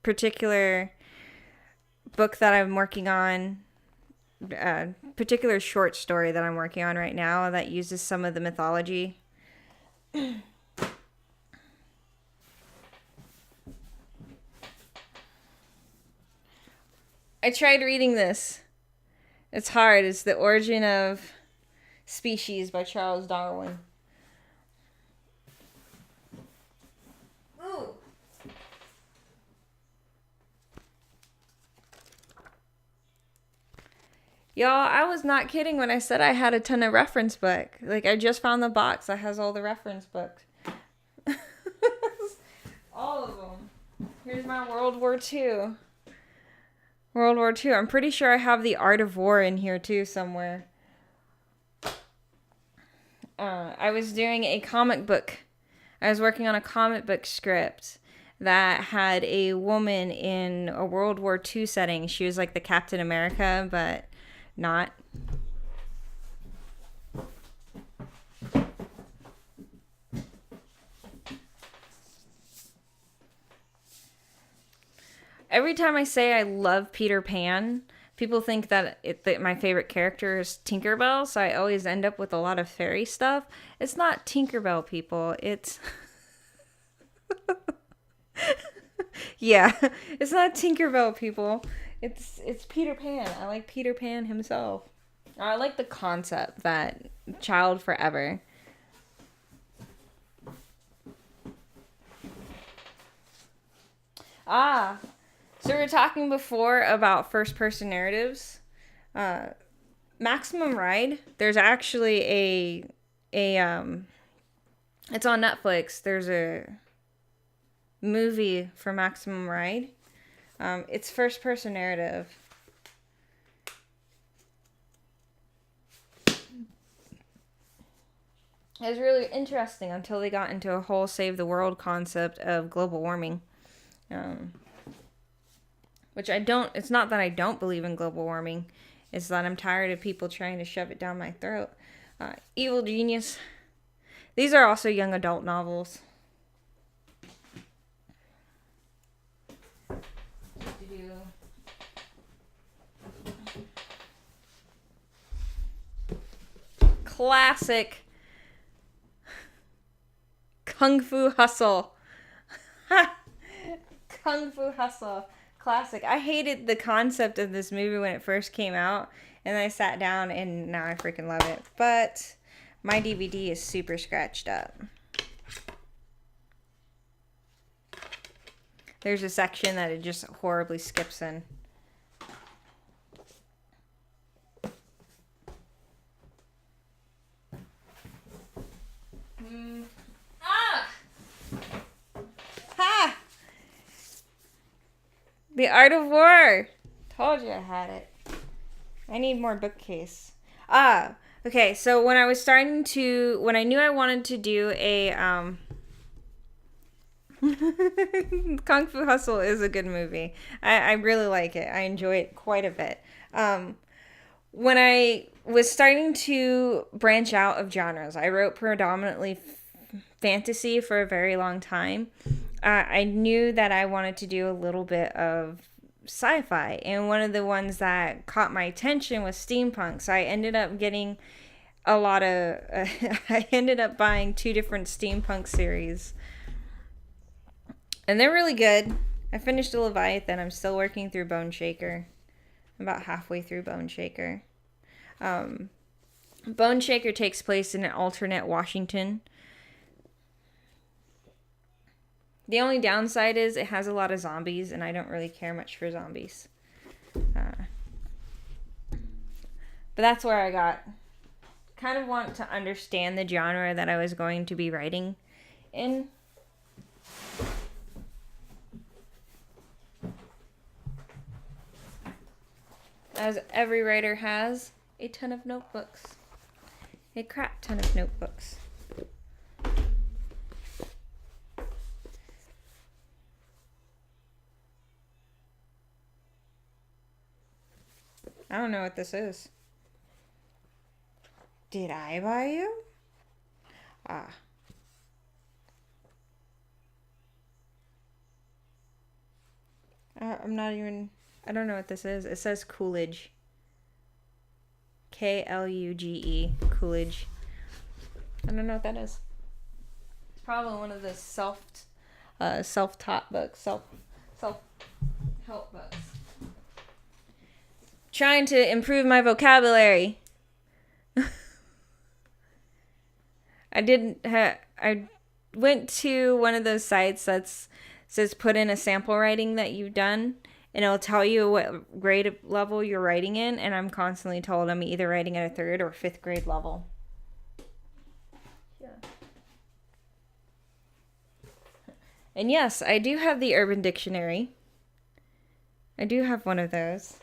particular book that I'm working on, a particular short story that I'm working on right now that uses some of the mythology. I tried reading this. It's hard. It's The Origin of Species by Charles Darwin. Ooh. Y'all, I was not kidding when I said I had a ton of reference book. Like, I just found the box that has all the reference books. All of them. Here's my World War II. World War II. I'm pretty sure I have The Art of War in here too somewhere. I was doing a comic book. I was working on a comic book script that had a woman in a World War II setting. She was like the Captain America, but not. every time I say I love Peter Pan, people think that my favorite character is Tinkerbell, so I always end up with a lot of fairy stuff. It's not Tinkerbell, people. It's yeah, it's not Tinkerbell, people. It's Peter Pan. I like Peter Pan himself. I like the concept that child forever. Ah, so we were talking before about first person narratives. Maximum Ride. There's actually a it's on Netflix. There's a movie for Maximum Ride. It's first person narrative. It was really interesting until they got into a whole save the world concept of global warming. Which it's not that I don't believe in global warming. It's that I'm tired of people trying to shove it down my throat. Evil Genius. These are also young adult novels. Classic Kung Fu Hustle. Kung Fu Hustle. Classic. I hated the concept of this movie when it first came out, and I sat down and now I freaking love it. But my DVD is super scratched up. There's a section that it just horribly skips in. The Art of War. Told you I had it. I need more bookcase. Okay, so when I knew I wanted to do a, Kung Fu Hustle is a good movie. I really like it. I enjoy it quite a bit. When I was starting to branch out of genres, I wrote predominantly fantasy for a very long time. I knew that I wanted to do a little bit of sci-fi, and one of the ones that caught my attention was steampunk. So I ended up getting a lot of I ended up buying 2 different steampunk series, and they're really good. I finished the Leviathan. I'm still working through Bone Shaker. I'm about halfway through Bone Shaker. Bone Shaker takes place in an alternate Washington. The only downside is it has a lot of zombies, and I don't really care much for zombies. But that's where I kind of want to understand the genre that I was going to be writing in. As every writer has a ton of notebooks. A crap ton of notebooks. I don't know what this is. Did I buy you? I don't know what this is. It says Coolidge. K-L-U-G-E. Coolidge. I don't know what that is. It's probably one of the self-taught books. Self-help books. Trying to improve my vocabulary. I went to one of those sites that says put in a sample writing that you've done, and it'll tell you what grade level you're writing in, and I'm constantly told I'm either writing at a 3rd or 5th grade level. Yeah. And yes, I do have the Urban Dictionary. I do have one of those.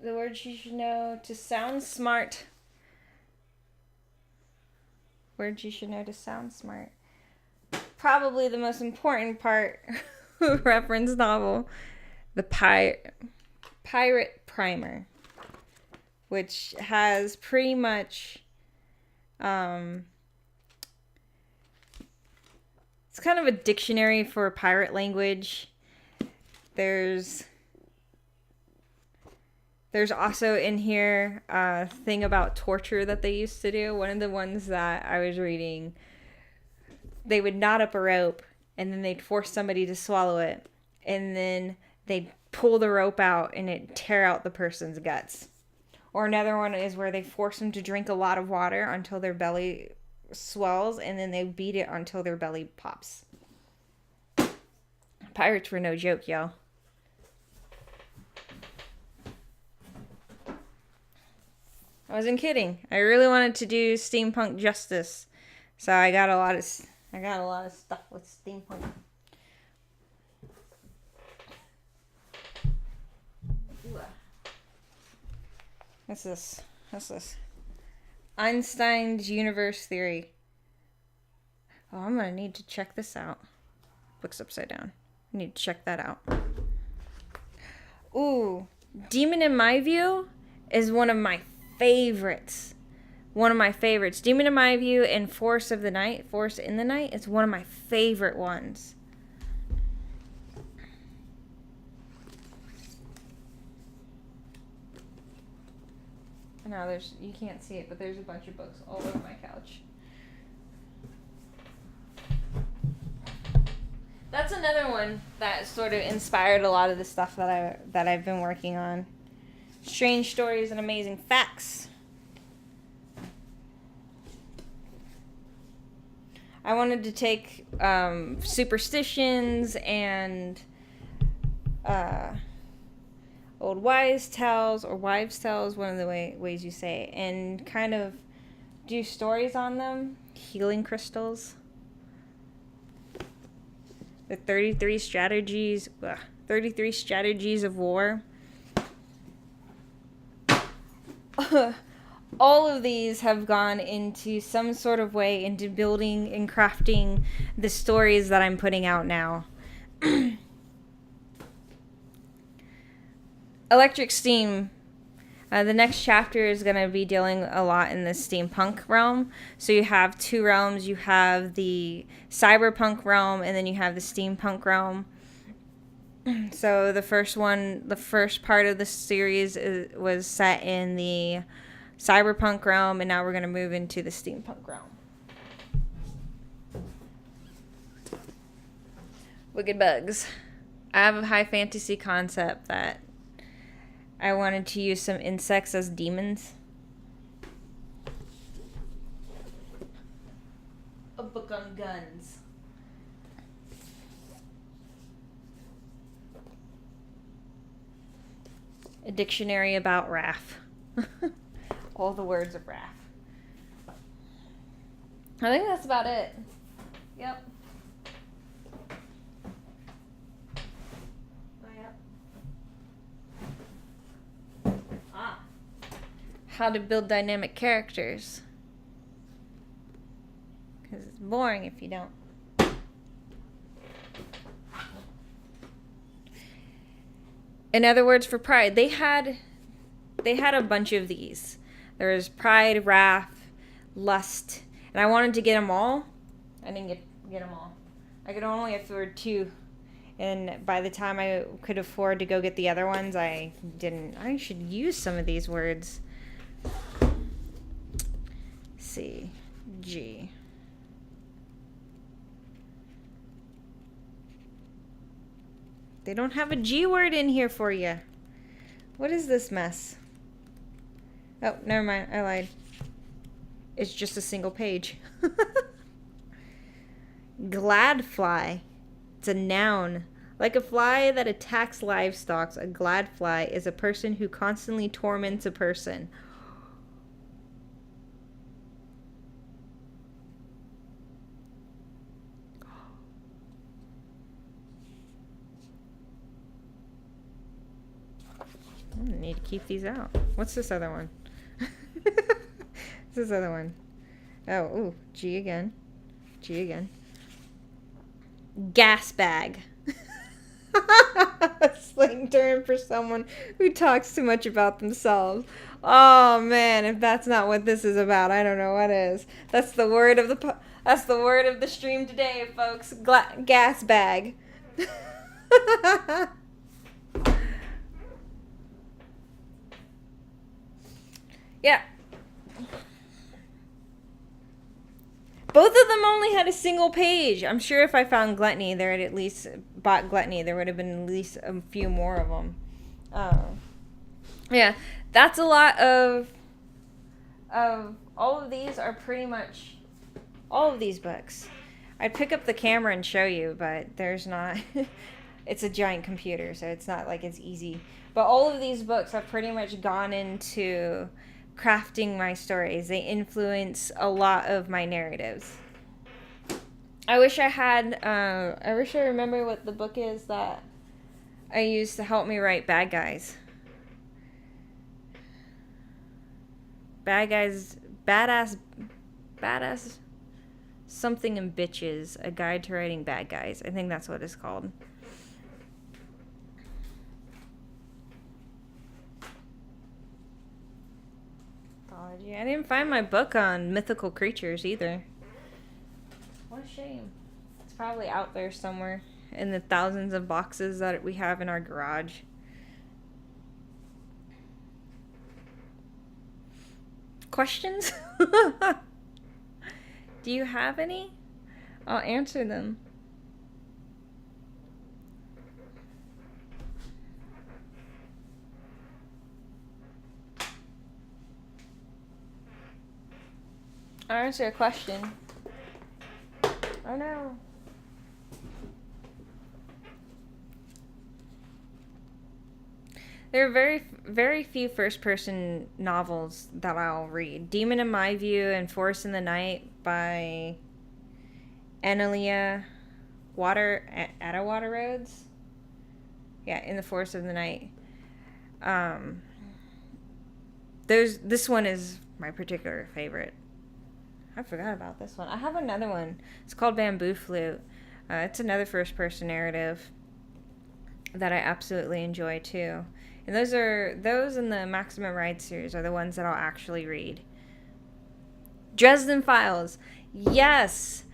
The words you should know to sound smart. Words you should know to sound smart. Probably the most important part of reference novel. The Pirate Primer. which has pretty much, it's kind of a dictionary for pirate language. There's also in here a thing about torture that they used to do. One of the ones that I was reading, they would knot up a rope and then they'd force somebody to swallow it. And then they'd pull the rope out and it'd tear out the person's guts. Or another one is where they force them to drink a lot of water until their belly swells, and then they beat it until their belly pops. Pirates were no joke, y'all. I wasn't kidding. I really wanted to do steampunk justice, so I got a lot of stuff with steampunk. What's this? Einstein's universe theory. Oh, I'm gonna need to check this out. Book's upside down. I need to check that out. Ooh, Demon in My View is one of my favorites. Demon in My View and Force in the Night is one of my favorite ones. Now you can't see it, but there's a bunch of books all over my couch. That's another one that sort of inspired a lot of the stuff that I've been working on. Strange Stories and Amazing Facts. I wanted to take superstitions and old wives' tales, one of the ways you say it, and kind of do stories on them. Healing crystals. The 33 strategies of war. All of these have gone into some sort of way into building and crafting the stories that I'm putting out now. Electric Steam. The next chapter is going to be dealing a lot in the steampunk realm. So you have two realms. You have the cyberpunk realm, and then you have the steampunk realm. So the first part of the series was set in the cyberpunk realm, and now we're going to move into the steampunk realm. Wicked Bugs. I have a high fantasy concept that I wanted to use some insects as demons. A book on guns. A dictionary about wrath. All the words of wrath. I think that's about it. Yep. How to build dynamic characters. Because it's boring if you don't. In other words, for Pride, they had a bunch of these. There was Pride, Wrath, Lust, and I wanted to get them all. I didn't get them all. I could only afford 2. And by the time I could afford to go get the other ones, I didn't. I should use some of these words. C, G. They don't have a G word in here for you. What is this mess? Oh, never mind. I lied. It's just a single page. Gladfly. It's a noun. Like a fly that attacks livestock, a gladfly is a person who constantly torments a person. I need to keep these out. What's this other one? What's this other one? Oh, ooh, G again. Gas bag. A slang term for someone who talks too much about themselves. Oh man, if that's not what this is about, I don't know what is. That's the word of that's the word of the stream today, folks. Gas bag. Yeah. Both of them only had a single page. I'm sure if I found Gluttony, there had at least bought Gluttony, there would have been at least a few more of them. Yeah, that's a lot of all of these are pretty much all of these books. I'd pick up the camera and show you, but there's not. It's a giant computer, so it's not like it's easy. But all of these books have pretty much gone into crafting my stories. They influence a lot of my narratives. I wish I had, I wish I remember what the book is that I used to help me write Bad Guys. Bad Guys, badass something and bitches, a guide to writing bad guys. I think that's what it's called. Apology. I didn't find my book on mythical creatures either. What a shame. It's probably out there somewhere in the thousands of boxes that we have in our garage. Questions? Do you have any? I'll answer them. I'll answer a question. Oh no. There are very few first-person novels that I'll read. Demon in My View and Forest in the Night by Analia Water Roads. Yeah, In the Forest of the Night. This one is my particular favorite. I forgot about this one. I have another one. It's called Bamboo Flute. It's another first-person narrative that I absolutely enjoy too. And those in the Maximum Ride series are the ones that I'll actually read. Dresden Files. Yes.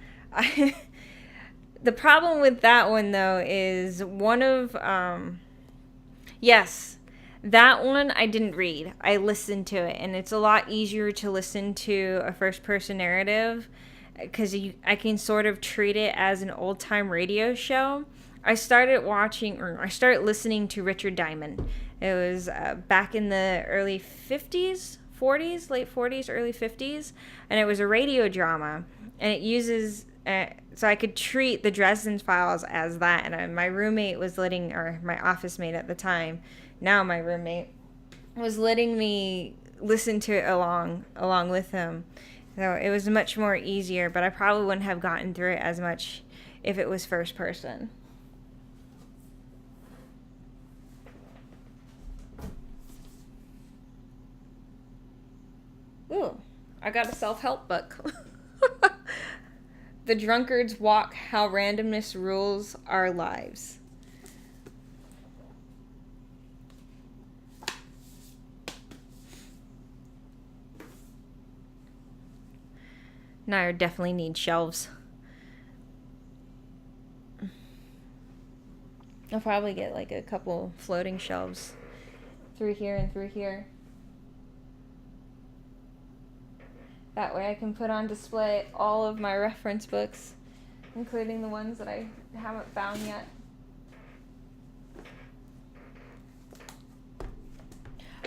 The problem with that one though is yes. That one I didn't read. I listened to it, and it's a lot easier to listen to a first-person narrative because I can sort of treat it as an old-time radio show. I started listening to Richard Diamond. It was back in the early 50s, 40s, late 40s, early 50s, and it was a radio drama, and it uses... so I could treat the Dresden Files as that, and my roommate was my office mate at the time, now my roommate, was letting me listen to it along with him. So it was much more easier, but I probably wouldn't have gotten through it as much if it was first person. Ooh, I got a self-help book. The Drunkard's Walk, How Randomness Rules Our Lives. Now I definitely need shelves. I'll probably get like a couple floating shelves through here and through here. That way I can put on display all of my reference books, including the ones that I haven't found yet.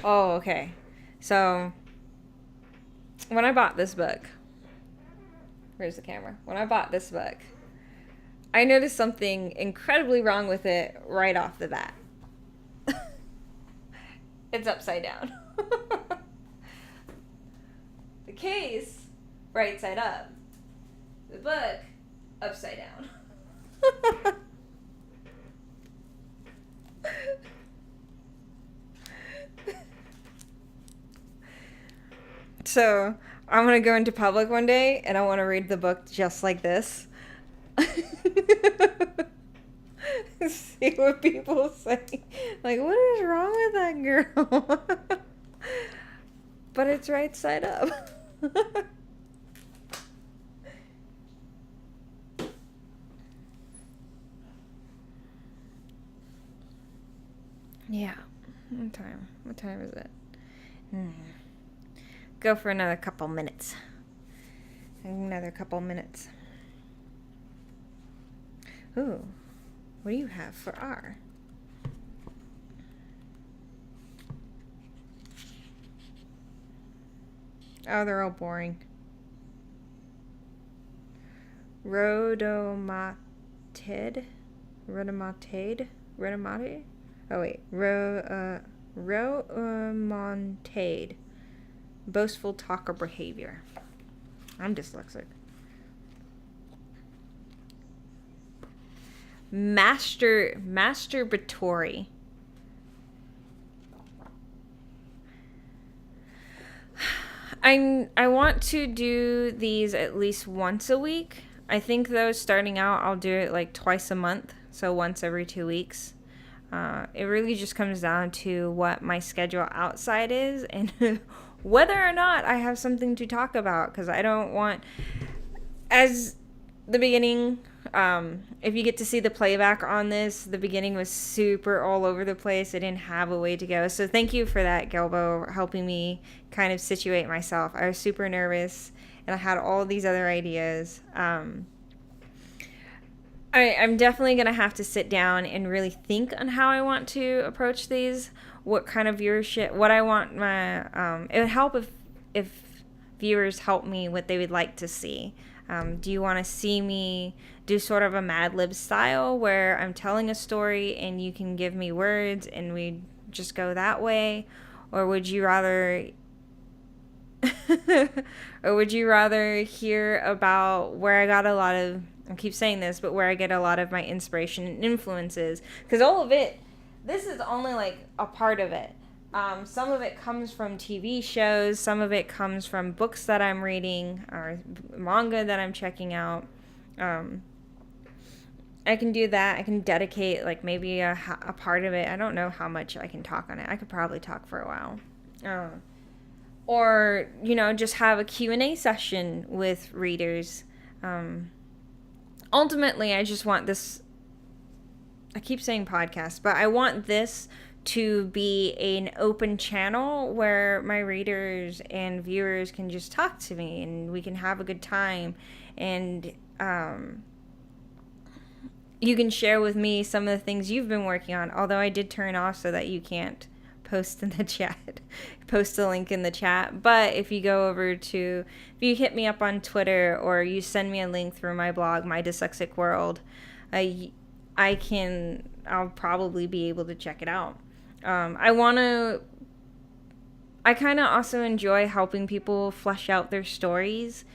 Oh, okay. So, when I bought this book, where's the camera? When I bought this book, I noticed something incredibly wrong with it right off the bat. It's upside down. The case, right side up. The book, upside down. So, I'm going to go into public one day, and I want to read the book just like this. See what people say. Like, what is wrong with that girl? but it's right side up. Yeah. What time? What time is it? Go for another couple minutes. Another couple minutes. Ooh. What do you have for R? Oh, they're all boring. Rhodomontade? Rhodomontade? Rhodomontade? Oh, wait. Rhodomontade. Boastful talker behavior. I'm dyslexic. Masturbatory. I want to do these at least once a week. I think though, starting out, I'll do it like twice a month, so once every 2 weeks. It really just comes down to what my schedule outside is and whether or not I have something to talk about, because I don't want, as the beginning, if you get to see the playback on this, the beginning was super all over the place. I didn't have a way to go. So thank you for that, Gelbo, helping me kind of situate myself. I was super nervous, and I had all these other ideas. I'm definitely going to have to sit down and really think on how I want to approach these, what kind of viewership, what I want my, it would help if viewers help me what they would like to see. Do you want to see me do sort of a Mad Lib style where I'm telling a story and you can give me words and we just go that way? Or would you rather hear about where I got a lot of, I keep saying this, but where I get a lot of my inspiration and influences? Because all of it, this is only like a part of it. Some of it comes from TV shows, some of it comes from books that I'm reading or manga that I'm checking out. I can do that. I can dedicate like maybe a part of it. I don't know how much I can talk on it. I could probably talk for a while. Or, just have a Q&A session with readers. Ultimately, I just want this, I keep saying podcast, but I want this to be an open channel where my readers and viewers can just talk to me and we can have a good time. And you can share with me some of the things you've been working on, although I did turn off so that you can't post in the chat, post a link in the chat. But if you go over to, if you hit me up on Twitter or you send me a link through my blog, My Dyslexic World, I'll probably be able to check it out. I kind of also enjoy helping people flesh out their stories,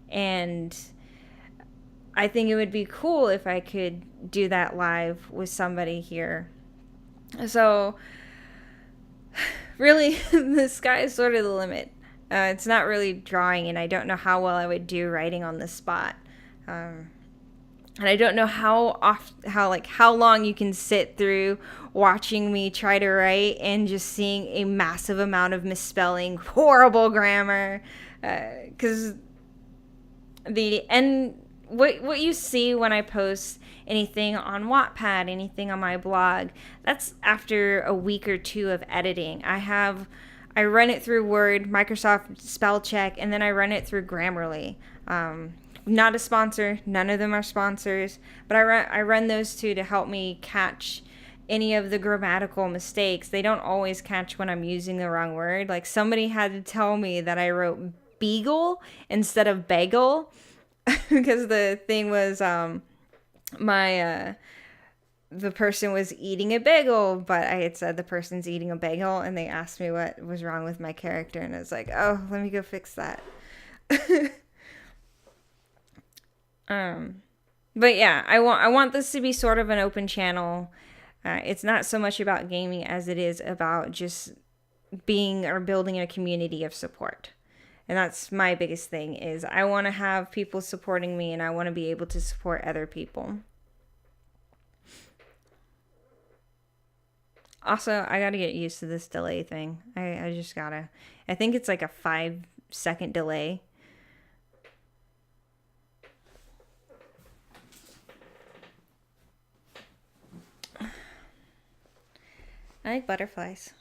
and I think it would be cool if I could do that live with somebody here. So really, the sky is sort of the limit. It's not really drawing, and I don't know how well I would do writing on the spot. And I don't know how long you can sit through watching me try to write and just seeing a massive amount of misspelling, horrible grammar, because what you see when I post anything on Wattpad, anything on my blog, that's after a week or two of editing. I run it through Word, Microsoft Spell Check, and then I run it through Grammarly. Not a sponsor, none of them are sponsors, but I run those two to help me catch any of the grammatical mistakes. They don't always catch when I'm using the wrong word. Like, somebody had to tell me that I wrote beagle instead of bagel, because the thing was, the person was eating a bagel, but I had said the person's eating a bagel, and they asked me what was wrong with my character, and I was like, oh, let me go fix that. But yeah, I want this to be sort of an open channel. It's not so much about gaming as it is about just being or building a community of support. And that's my biggest thing, is I want to have people supporting me, and I want to be able to support other people. Also, I gotta get used to this delay thing. I just gotta. I think it's like a 5-second delay. I like butterflies.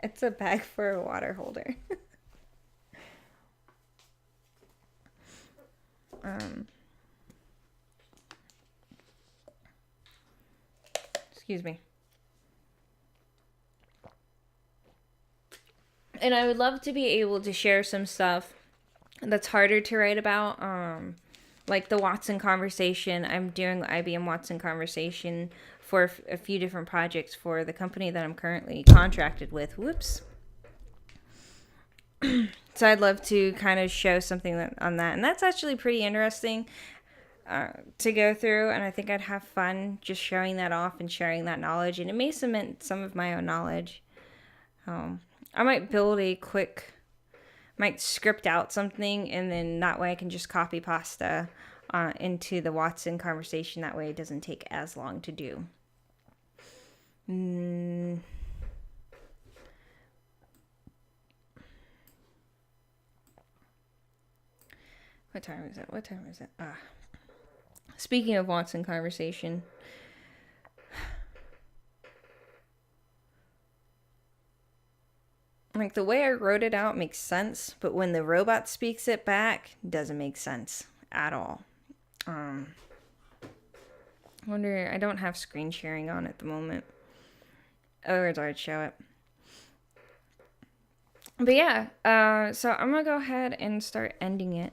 It's a bag for a water holder. Excuse me. And I would love to be able to share some stuff that's harder to write about. Like the Watson conversation. I'm doing IBM Watson conversation for a few different projects for the company that I'm currently contracted with. Whoops. So I'd love to kind of show something on that. And that's actually pretty interesting to go through. And I think I'd have fun just showing that off and sharing that knowledge. And it may cement some of my own knowledge. I might build might script out something, and then that way I can just copy pasta into the Watson conversation. That way it doesn't take as long to do. What time is it? Speaking of Watson conversation. Like, the way I wrote it out makes sense, but when the robot speaks it back, it doesn't make sense at all. I don't have screen sharing on at the moment. Otherwise, I'd show it. But yeah, so I'm going to go ahead and start ending it.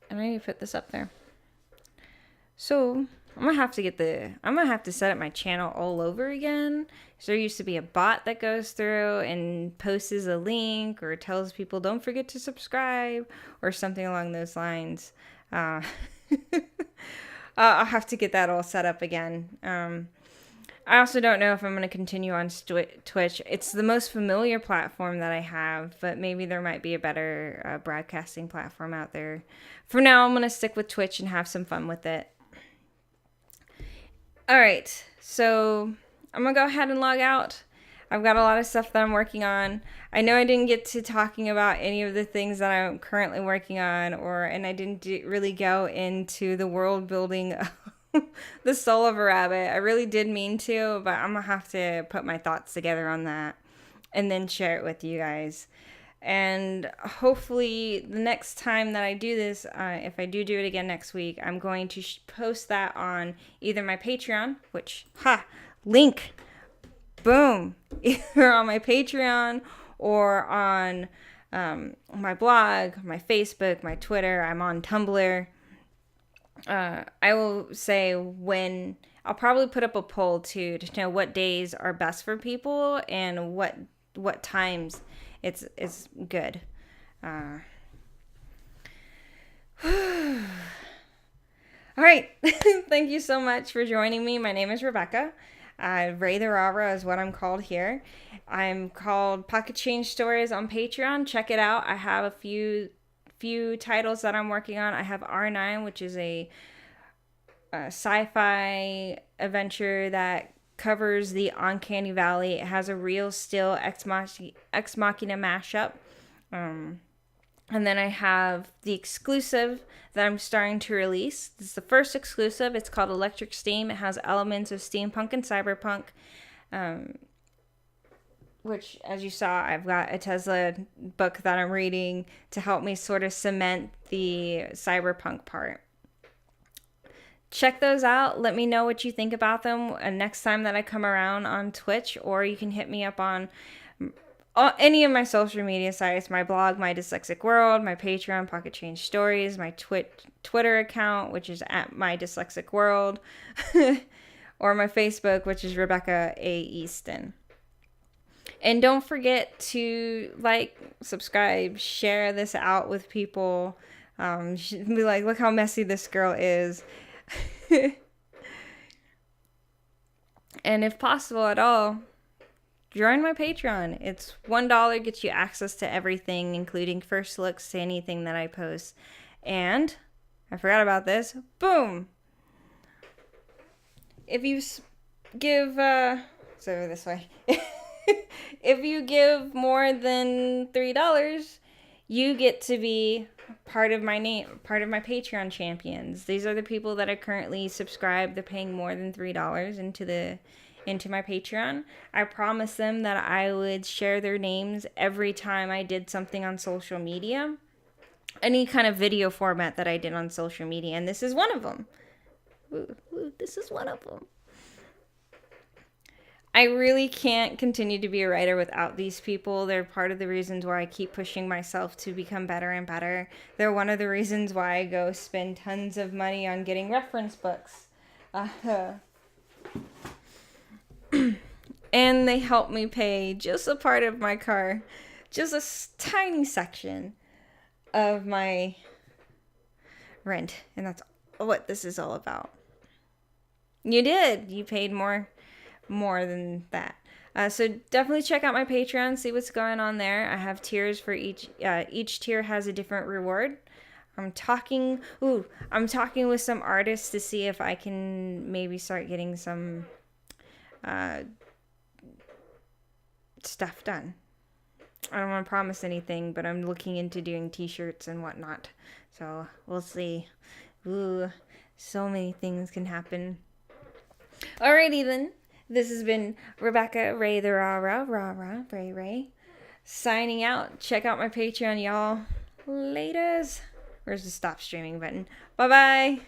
And I need to put this up there. So I'm gonna have to set up my channel all over again. So there used to be a bot that goes through and posts a link or tells people don't forget to subscribe or something along those lines. I'll have to get that all set up again. I also don't know if I'm going to continue on Twitch. It's the most familiar platform that I have, but maybe there might be a better broadcasting platform out there. For now, I'm going to stick with Twitch and have some fun with it. All right, so I'm going to go ahead and log out. I've got a lot of stuff that I'm working on. I know I didn't get to talking about any of the things that I'm currently working on, and I didn't really go into the world building of the Soul of a Rabbit. I really did mean to, but I'm going to have to put my thoughts together on that and then share it with you guys. And hopefully the next time that I do this, if I do it again next week, I'm going to post that on either my Patreon, which, link, boom, either on my Patreon or on my blog, my Facebook, my Twitter. I'm on Tumblr. I will say I'll probably put up a poll too to know what days are best for people and what times it's good. All right. Thank you so much for joining me. My name is Rebecca. Ray the Rara is what I'm called here. I'm called Pocket Change Stories on Patreon. Check it out. I have a few titles that I'm working on. I have R9, which is a sci-fi adventure that covers the Uncanny Valley. It has a real still Ex Machina mashup. And then I have the exclusive that I'm starting to release. This is the first exclusive. It's called Electric Steam. It has elements of steampunk and cyberpunk. Which, as you saw, I've got a Tesla book that I'm reading to help me sort of cement the cyberpunk part. Check those out. Let me know what you think about them next time that I come around on Twitch, or you can hit me up on any of my social media sites, my blog, My Dyslexic World, my Patreon, Pocket Change Stories, my Twitter account, which is at My Dyslexic World, or my Facebook, which is Rebecca A. Easton. And don't forget to like, subscribe, share this out with people. Be like, look how messy this girl is. And if possible at all, join my Patreon. It's $1, gets you access to everything, including first looks to anything that I post. And I forgot about this. Boom! if you give, so this way, if you give more than $3, you get to be part of my Patreon champions. These are the people that are currently subscribed. They're paying more than $3 into my Patreon. I promised them that I would share their names every time I did something on social media, any kind of video format that I did on social media, and this is one of them. This is one of them. I really can't continue to be a writer without these people. They're part of the reasons why I keep pushing myself to become better and better. They're one of the reasons why I go spend tons of money on getting reference books. And they help me pay just a part of my car, just a tiny section of my rent. And that's what this is all about. You did. You paid more than that. So definitely check out my Patreon, see what's going on there. I have tiers for each tier has a different reward. I'm talking with some artists to see if I can maybe start getting some stuff done. I don't want to promise anything, but I'm looking into doing t-shirts and whatnot. So we'll see. Ooh, so many things can happen. Alrighty then. This has been Rebecca Ray the Ray, signing out. Check out my Patreon, y'all. Laters. Where's the stop streaming button? Bye-bye.